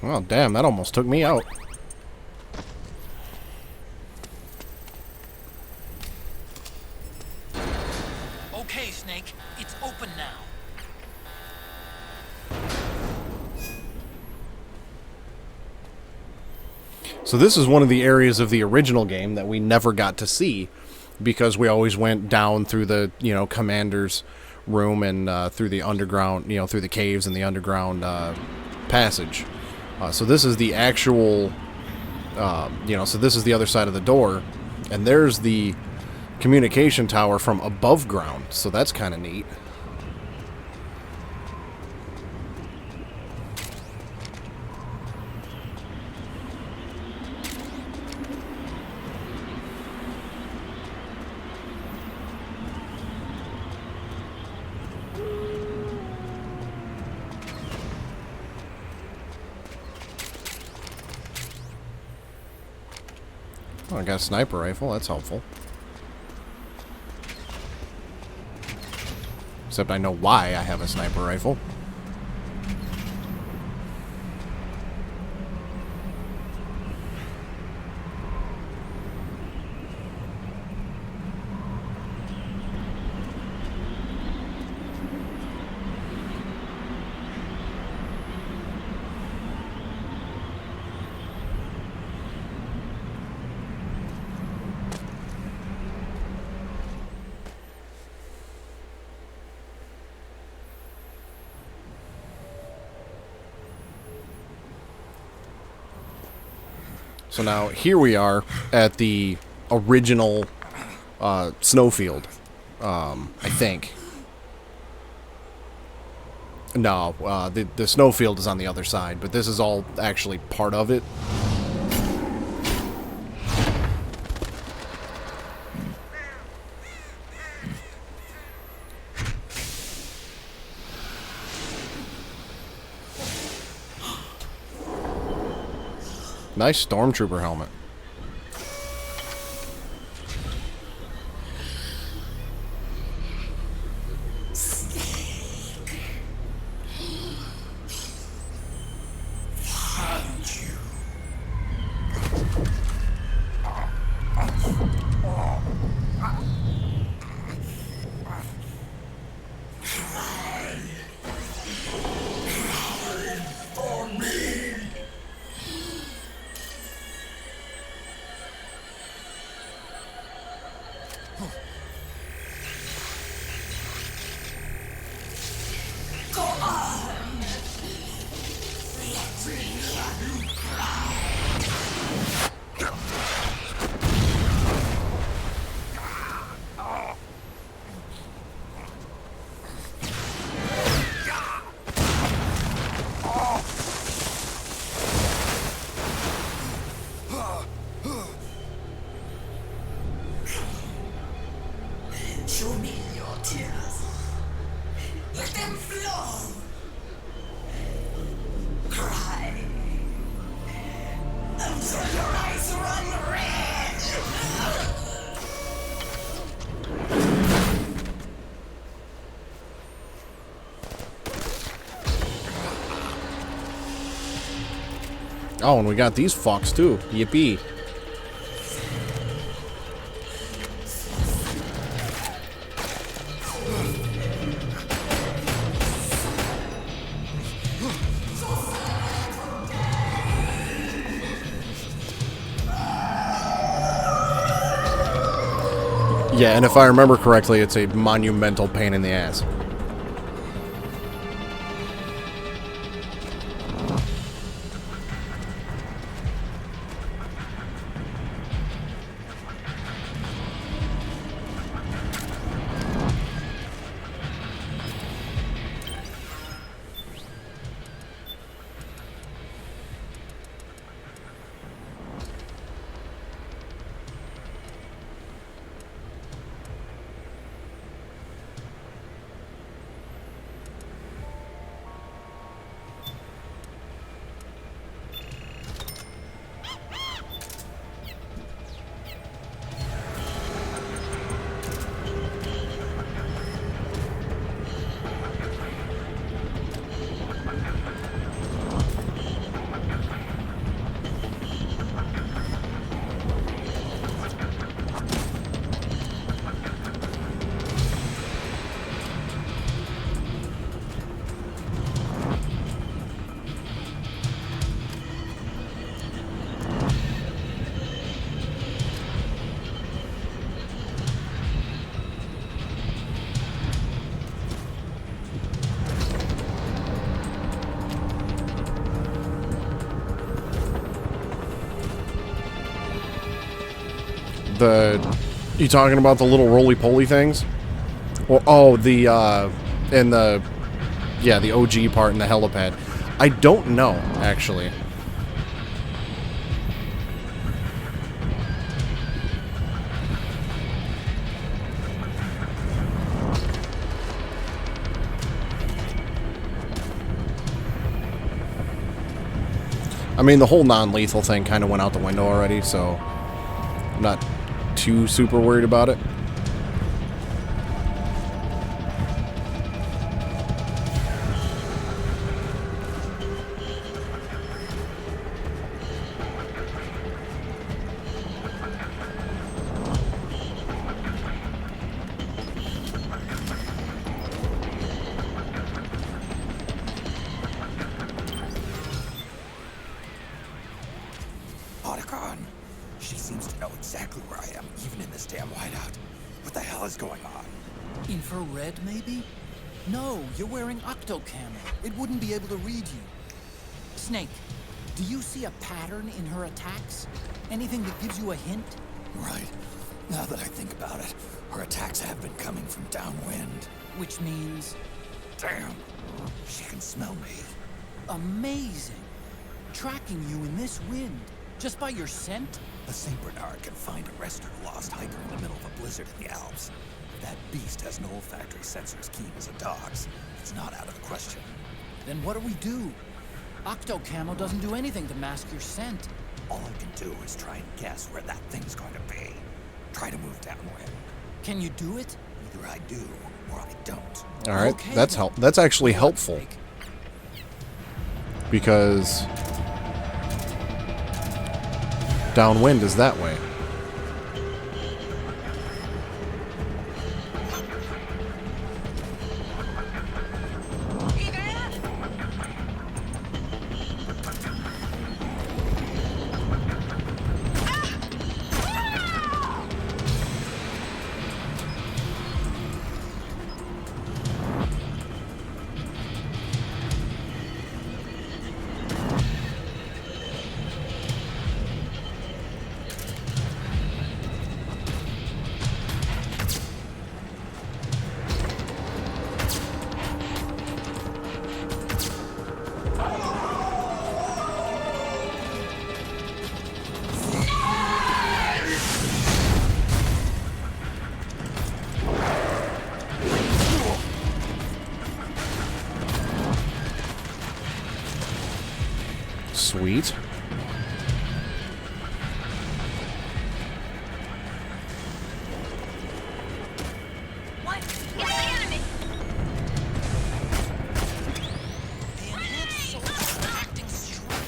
Oh, damn, that almost took me out. Okay, Snake, it's open now. So this is one of the areas of the original game that we never got to see because we always went down through the, commander's room and through the underground, through the caves and the underground passage. So this is the actual, so this is the other side of the door, and there's the communication tower from above ground, so that's kind of neat. Oh, I got a sniper rifle. That's helpful. Except I know why I have a sniper rifle. So now here we are at the original snowfield, I think. No, the snowfield is on the other side, but this is all actually part of it. Nice stormtrooper helmet. Oh, and we got these fucks too. Yippee. Yeah, and if I remember correctly, it's a monumental pain in the ass. You talking about the little roly-poly things? Well, oh, the OG part in the helipad. I don't know, actually. I mean, the whole non-lethal thing kind of went out the window already, so I'm not too super worried about it. She seems to know exactly where I am, even in this damn whiteout. What the hell is going on? Infrared, maybe? No, you're wearing octocamo. It wouldn't be able to read you. Snake, do you see a pattern in her attacks? Anything that gives you a hint? Right. Now that I think about it, her attacks have been coming from downwind. Which means? Damn. She can smell me. Amazing. Tracking you in this wind. Just by your scent? A St. Bernard can find a rescued lost hiker in the middle of a blizzard in the Alps. If that beast has an olfactory sensor as keen as a dog's, it's not out of the question. Then what do we do? Octocamo doesn't do anything to mask your scent. All I can do is try and guess where that thing's going to be. Try to move downwind. Can you do it? Either I do, or I don't. All right, okay, that's actually helpful. Because downwind is that way. Sweet. What? It's the enemy! The enhanced soldiers are acting strong.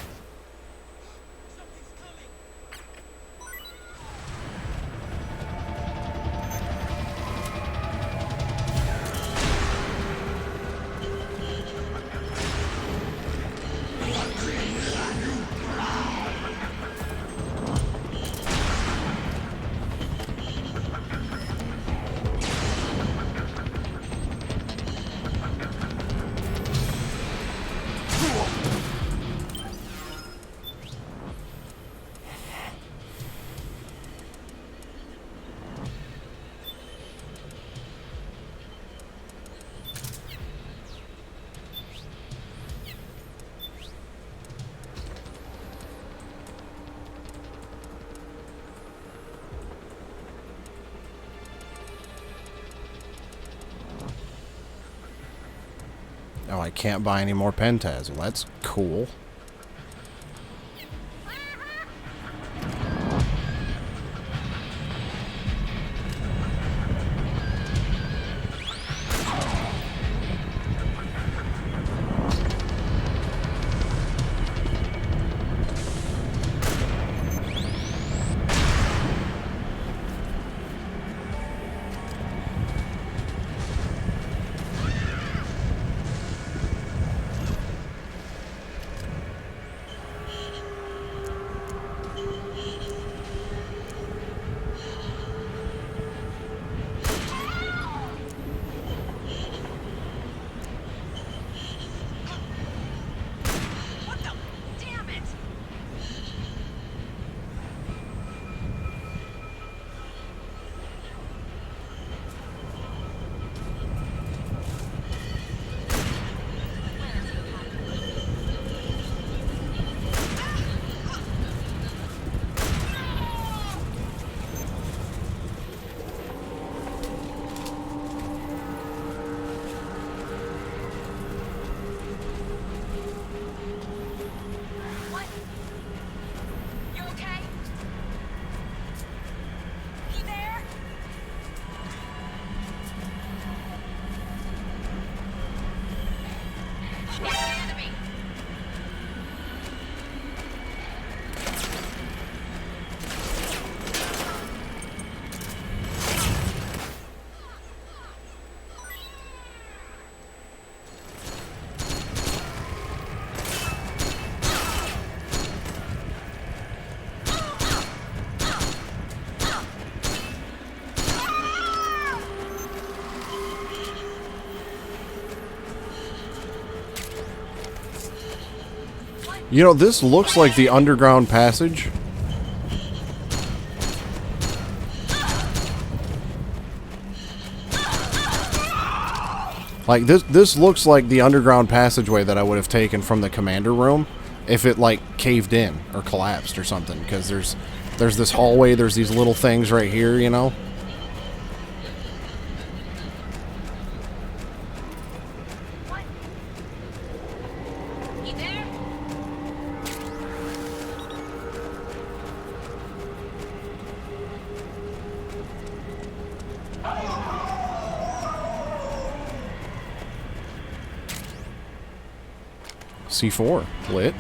Oh, I can't buy any more Pentaz. Well, that's cool. You know, this looks like the underground passage. Like, this looks like the underground passageway that I would have taken from the commander room if it, like, caved in or collapsed or something. Because there's this hallway, there's these little things right here, you know? C4 lit.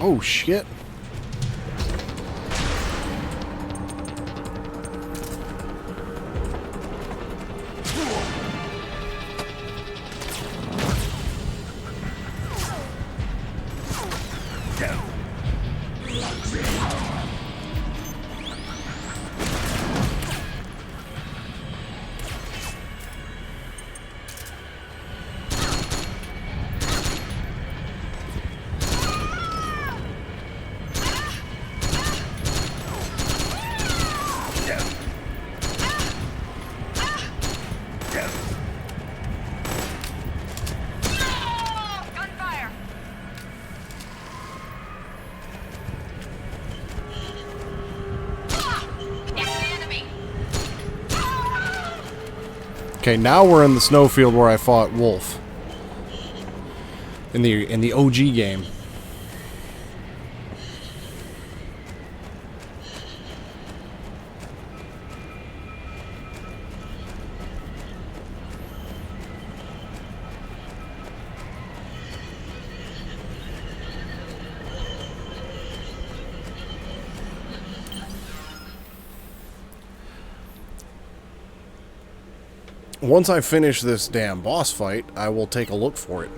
Oh, shit. Okay, now we're in the snowfield where I fought Wolf in the OG game. Once I finish this damn boss fight, I will take a look for it.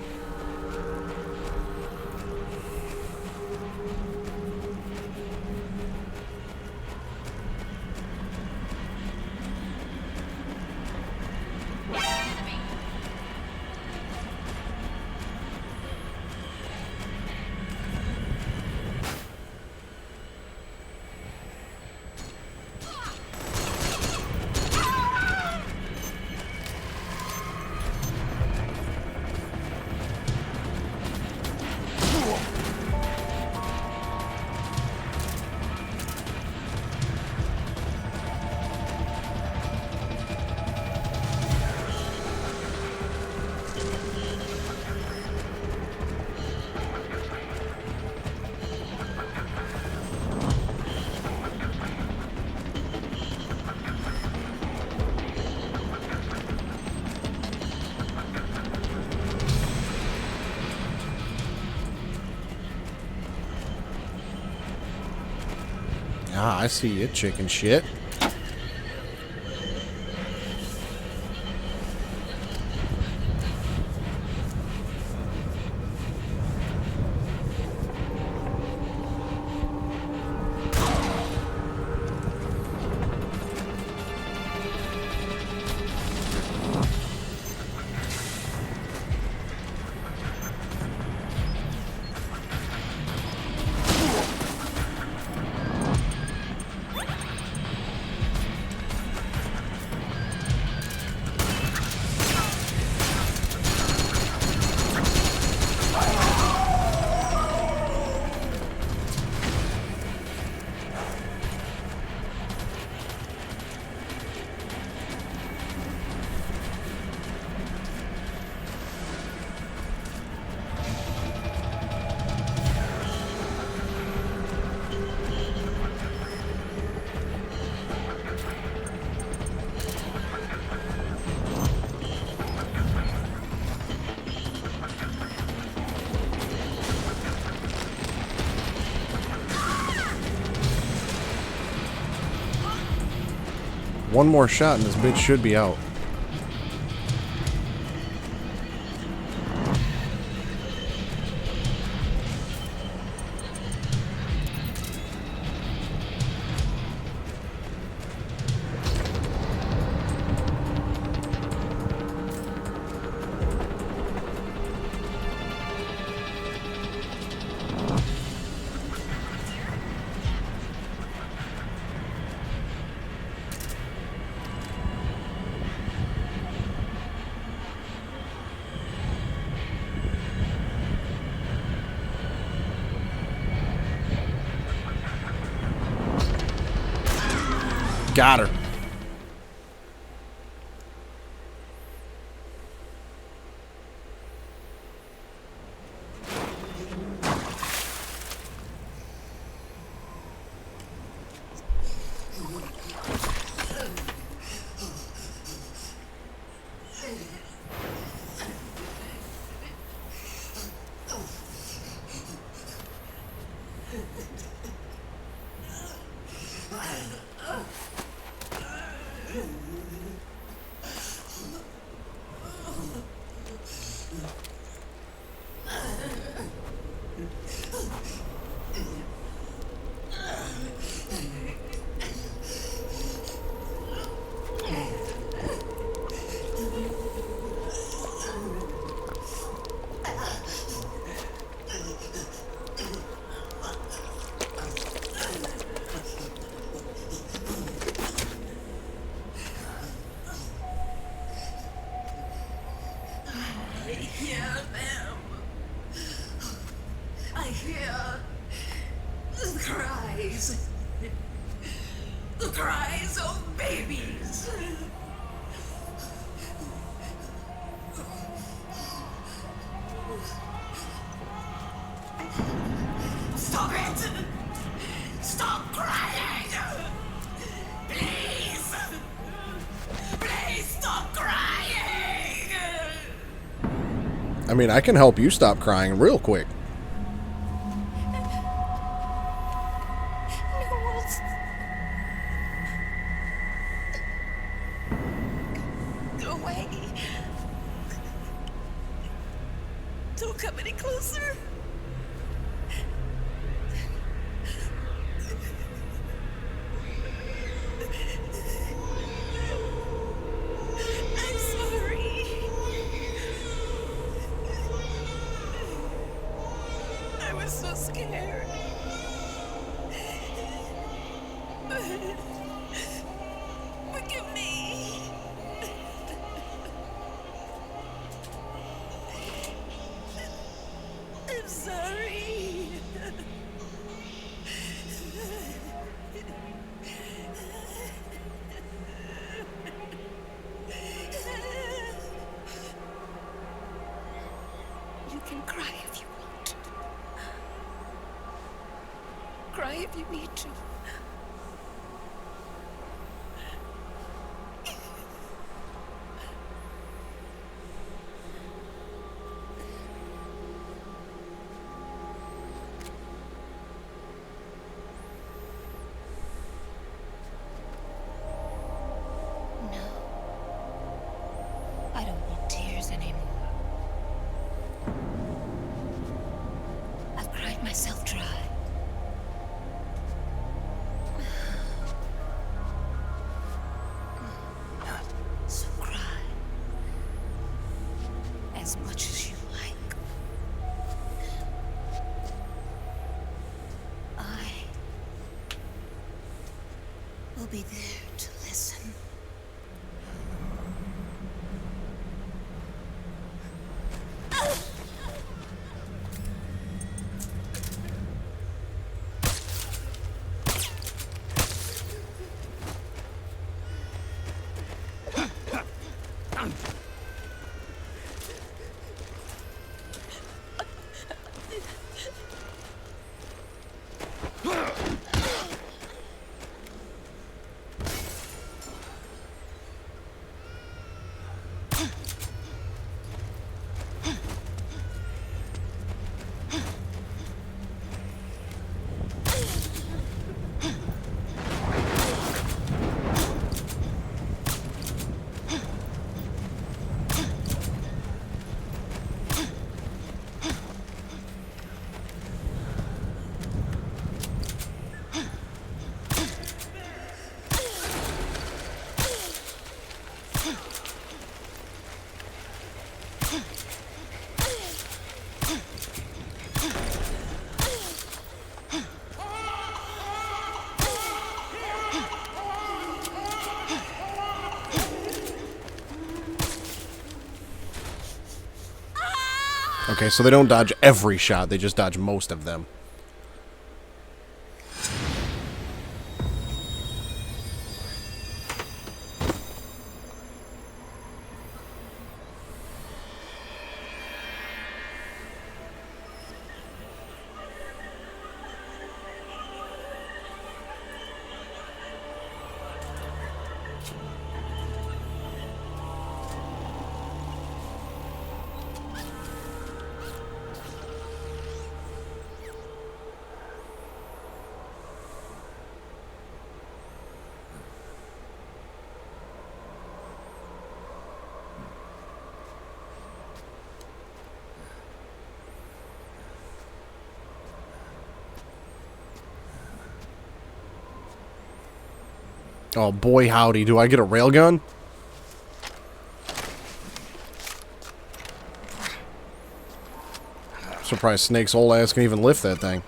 Ah, I see you, chicken shit. One more shot and this bitch should be out. Got her. I hear the cries. The cries of babies. Stop it! Stop crying! Please! Please stop crying! I mean, I can help you stop crying real quick. Go away. Don't come any closer. I'm sorry. I was so scared. Forgive me. I'm sorry. You can cry if you want. Cry if you need to. I don't want tears anymore. I've cried myself dry. So cry. As much as you like. I will be there to listen. Okay, so they don't dodge every shot, they just dodge most of them. Oh, boy howdy. Do I get a railgun? Surprised Snake's old ass can even lift that thing.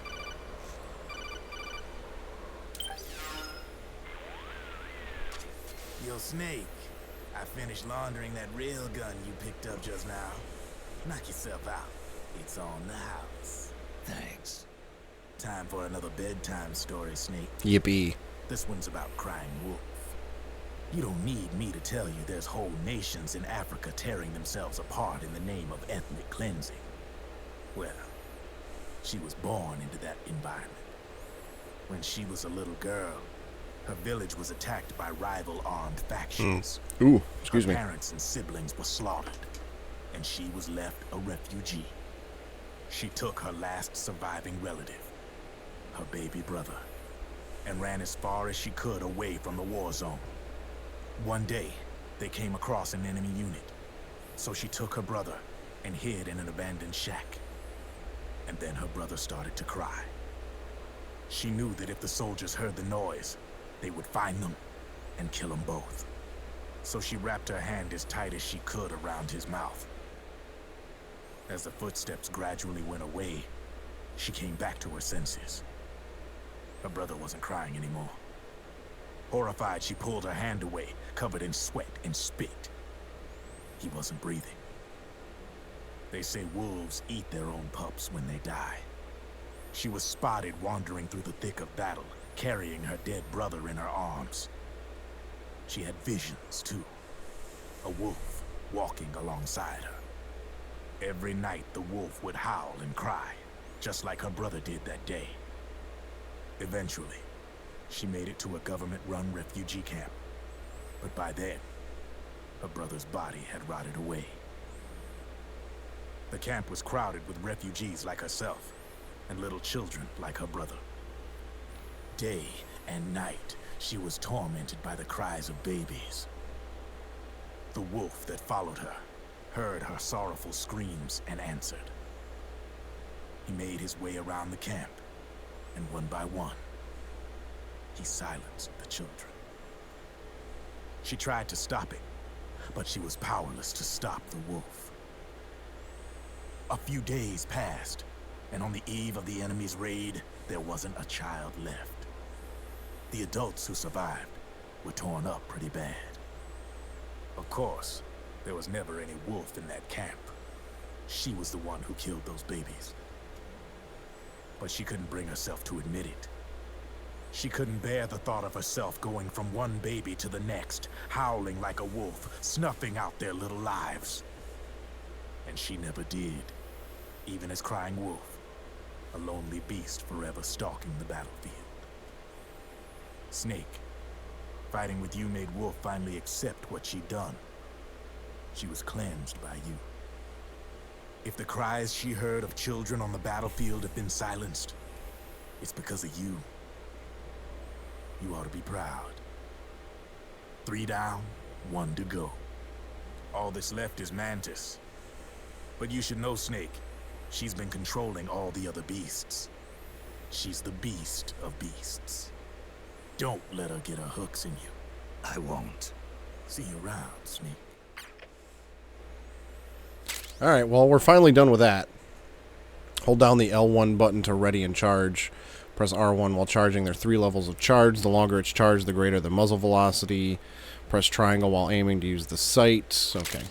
Yo, Snake. I finished laundering that railgun you picked up just now. Knock yourself out. It's on the house. Thanks. Time for another bedtime story, Snake. Yippee. This one's about crying wolf. You don't need me to tell you there's whole nations in Africa tearing themselves apart in the name of ethnic cleansing. Well, she was born into that environment. When she was a little girl, her village was attacked by rival armed factions. Ooh, excuse her me. Parents and siblings were slaughtered, and she was left a refugee. She took her last surviving relative, her baby brother, and ran as far as she could away from the war zone. One day, they came across an enemy unit, so she took her brother and hid in an abandoned shack. And then her brother started to cry. She knew that if the soldiers heard the noise, they would find them and kill them both. So she wrapped her hand as tight as she could around his mouth. As the footsteps gradually went away, she came back to her senses. Her brother wasn't crying anymore. Horrified, she pulled her hand away, covered in sweat and spit. He wasn't breathing. They say wolves eat their own pups when they die. She was spotted wandering through the thick of battle, carrying her dead brother in her arms. She had visions, too. A wolf walking alongside her. Every night, the wolf would howl and cry, just like her brother did that day. Eventually, she made it to a government-run refugee camp. But by then, her brother's body had rotted away. The camp was crowded with refugees like herself, and little children like her brother. Day and night, she was tormented by the cries of babies. The wolf that followed her heard her sorrowful screams and answered. He made his way around the camp, and one by one, he silenced the children. She tried to stop it, but she was powerless to stop the wolf. A few days passed, and on the eve of the enemy's raid, there wasn't a child left. The adults who survived were torn up pretty bad. Of course, there was never any wolf in that camp. She was the one who killed those babies. But she couldn't bring herself to admit it. She couldn't bear the thought of herself going from one baby to the next, howling like a wolf, snuffing out their little lives. And she never did, even as crying wolf, a lonely beast forever stalking the battlefield. Snake, fighting with you made Wolf finally accept what she'd done. She was cleansed by you. If the cries she heard of children on the battlefield have been silenced, it's because of you. You ought to be proud. 3 down, 1 to go. All that's left is Mantis. But you should know, Snake, she's been controlling all the other beasts. She's the beast of beasts. Don't let her get her hooks in you. I won't. See you around, Snake. Alright, well, we're finally done with that. Hold down the L1 button to ready and charge. Press R1 while charging. There are 3 levels of charge. The longer it's charged, the greater the muzzle velocity. Press triangle while aiming to use the sight. Okay.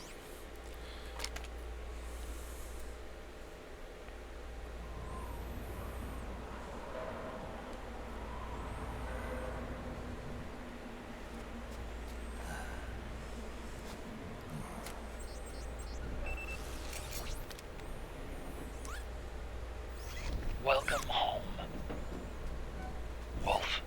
Welcome home, Wolf.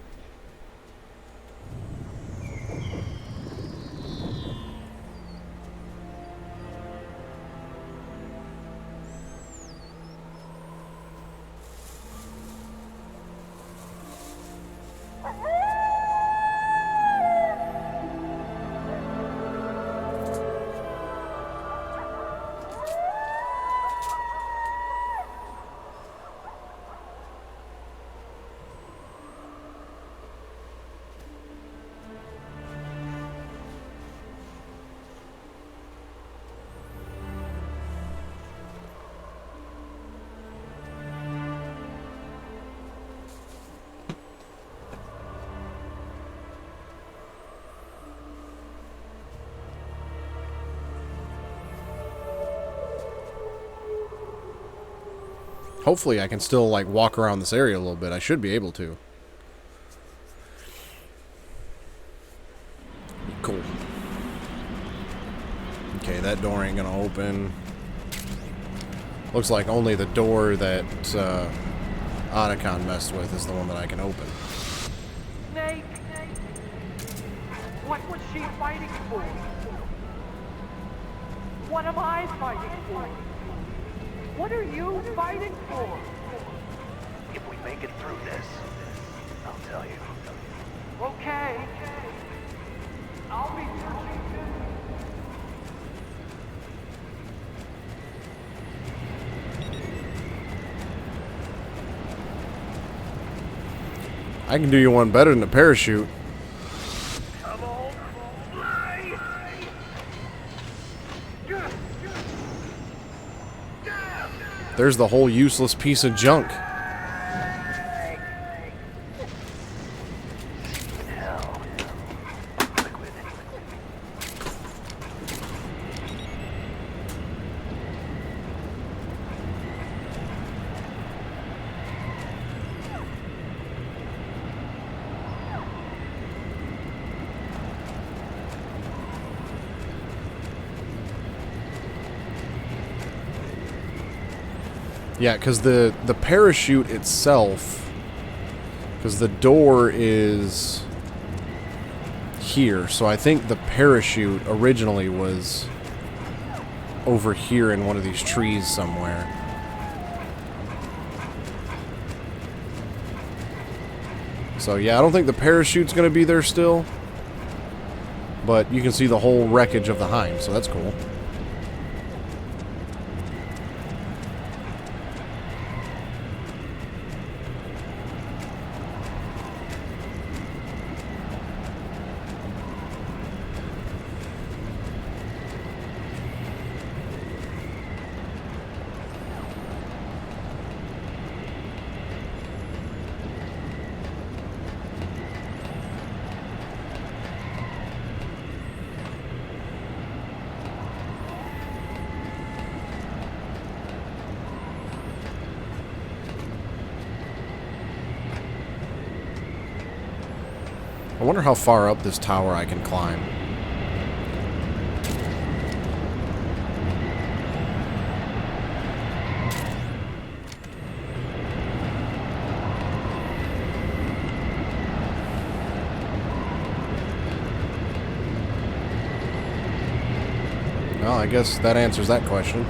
hopefully I can still, like, walk around this area a little bit. I should be able to. Cool. Okay, that door ain't gonna open. Looks like only the door that Otacon messed with is the one that I can open. Snake! What was she fighting for? What am I fighting for? What are you fighting for? If we make it through this, I'll tell you. Okay. I'll be searching too. I can do you one better than a parachute. Come on, fly! There's the whole useless piece of junk. Hell. Liquid. Yeah, because the parachute itself, because the door is here, so I think the parachute originally was over here in one of these trees somewhere. So yeah, I don't think the parachute's going to be there still, but you can see the whole wreckage of the Hind, so that's cool. I wonder how far up this tower I can climb. Well, I guess that answers that question.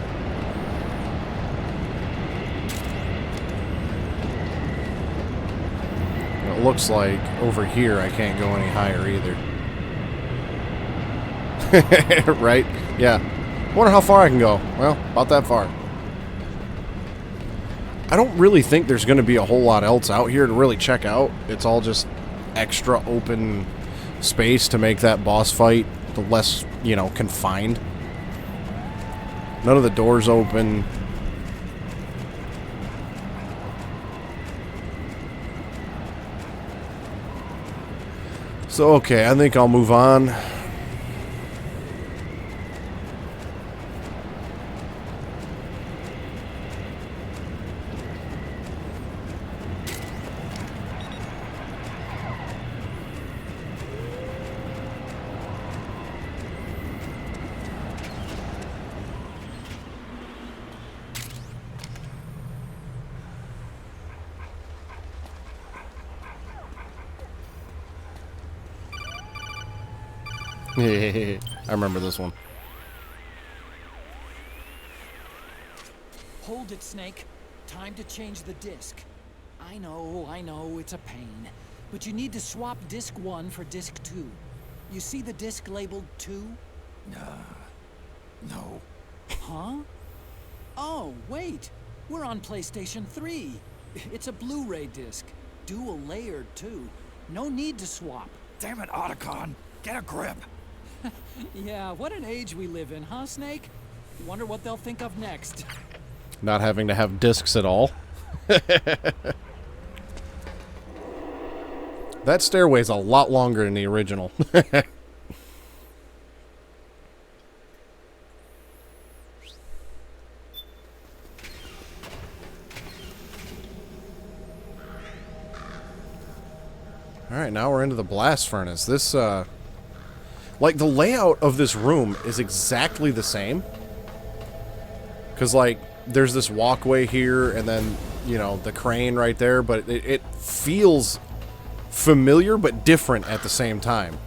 It looks like over here I can't go any higher either. Right? Yeah. Wonder how far I can go. Well, about that far. I don't really think there's going to be a whole lot else out here to really check out. It's all just extra open space to make that boss fight the less, you know, confined. None of the doors open. So, okay, I think I'll move on. I remember this one. Hold it, Snake. Time to change the disc. I know, it's a pain. But you need to swap disc 1 for disc 2. You see the disc labeled 2? No. Huh? Oh, wait. We're on PlayStation 3. It's a Blu-ray disc. Dual layered, too. No need to swap. Damn it, Otacon! Get a grip! Yeah, what an age we live in, huh, Snake? Wonder what they'll think of next. Not having to have discs at all. That stairway's a lot longer than the original. Alright, now we're into the blast furnace. This, like, the layout of this room is exactly the same. Because, like, there's this walkway here, and then, you know, the crane right there, but it feels familiar but different at the same time.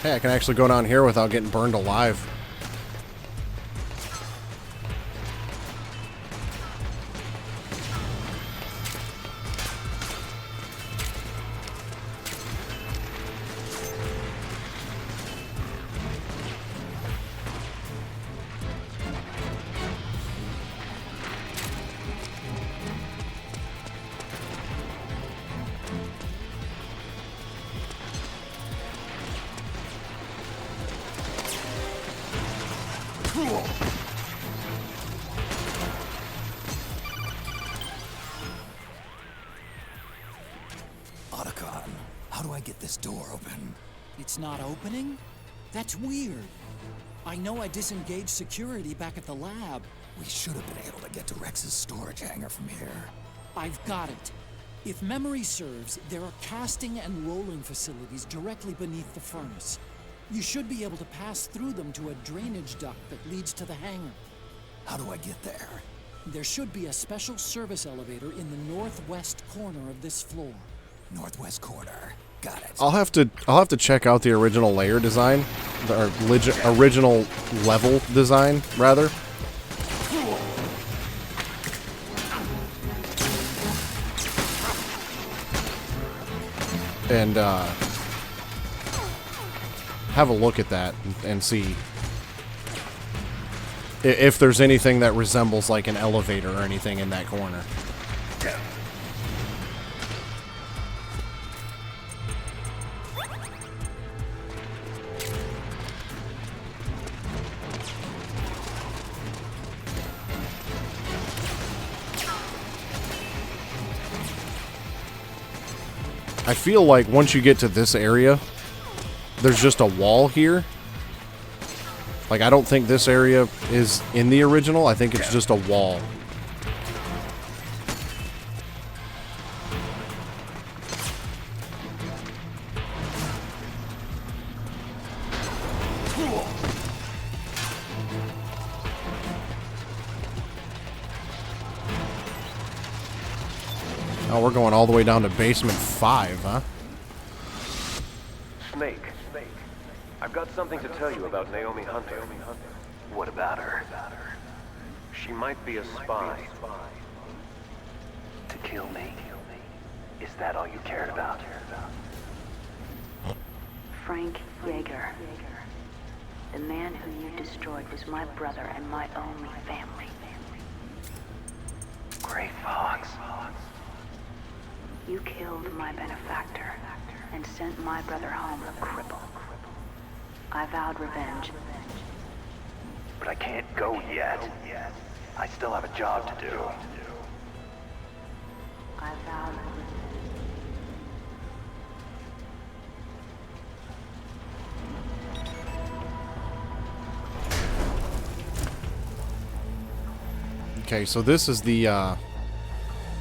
Hey, I can actually go down here without getting burned alive. Otacon, how do I get this door open? It's not opening? That's weird. I know I disengaged security back at the lab. We should have been able to get to Rex's storage hangar from here. I've got it. If memory serves, there are casting and rolling facilities directly beneath the furnace. You should be able to pass through them to a drainage duct that leads to the hangar. How do I get there? There should be a special service elevator in the northwest corner of this floor. Northwest corner. Got it. I'll have to check out the original layer design, original level design, rather. And have a look at that and see if there's anything that resembles like an elevator or anything in that corner. I feel like once you get to this area, there's just a wall here. Like, I don't think this area is in the original. I think it's just a wall. Oh, we're going all the way down to basement 5, huh? Snake. I've got something to tell you about Naomi Hunter. What about her? She might be a spy. To kill me? Is that all you cared about? Frank Yeager. The man who you destroyed was my brother and my only family. Gray Fox. You killed my benefactor and sent my brother home a cripple. I vowed revenge. But I can't go yet. I still have a job to do. I vowed revenge. Okay, so this is the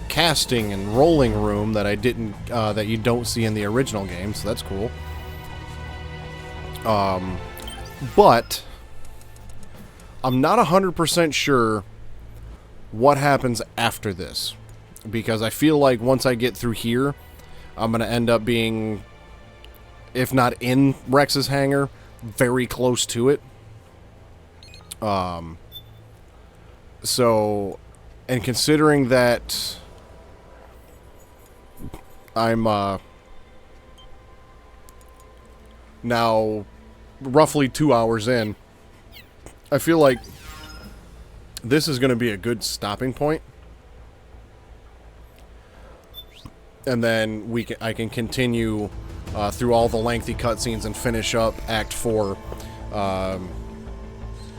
casting and rolling room that I didn't that you don't see in the original game, so that's cool. But I'm not 100% sure what happens after this, because I feel like once I get through here, I'm gonna end up being, if not in Rex's hangar, very close to it. So, and considering that I'm now roughly 2 hours in, I feel like this is going to be a good stopping point. And then I can continue through all the lengthy cutscenes and finish up Act 4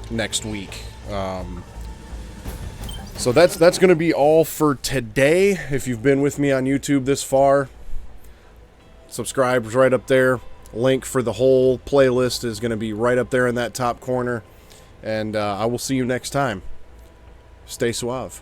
next week. So that's going to be all for today. If you've been with me on YouTube this far, subscribe's right up there. Link for the whole playlist is going to be right up there in that top corner. And I will see you next time. Stay suave.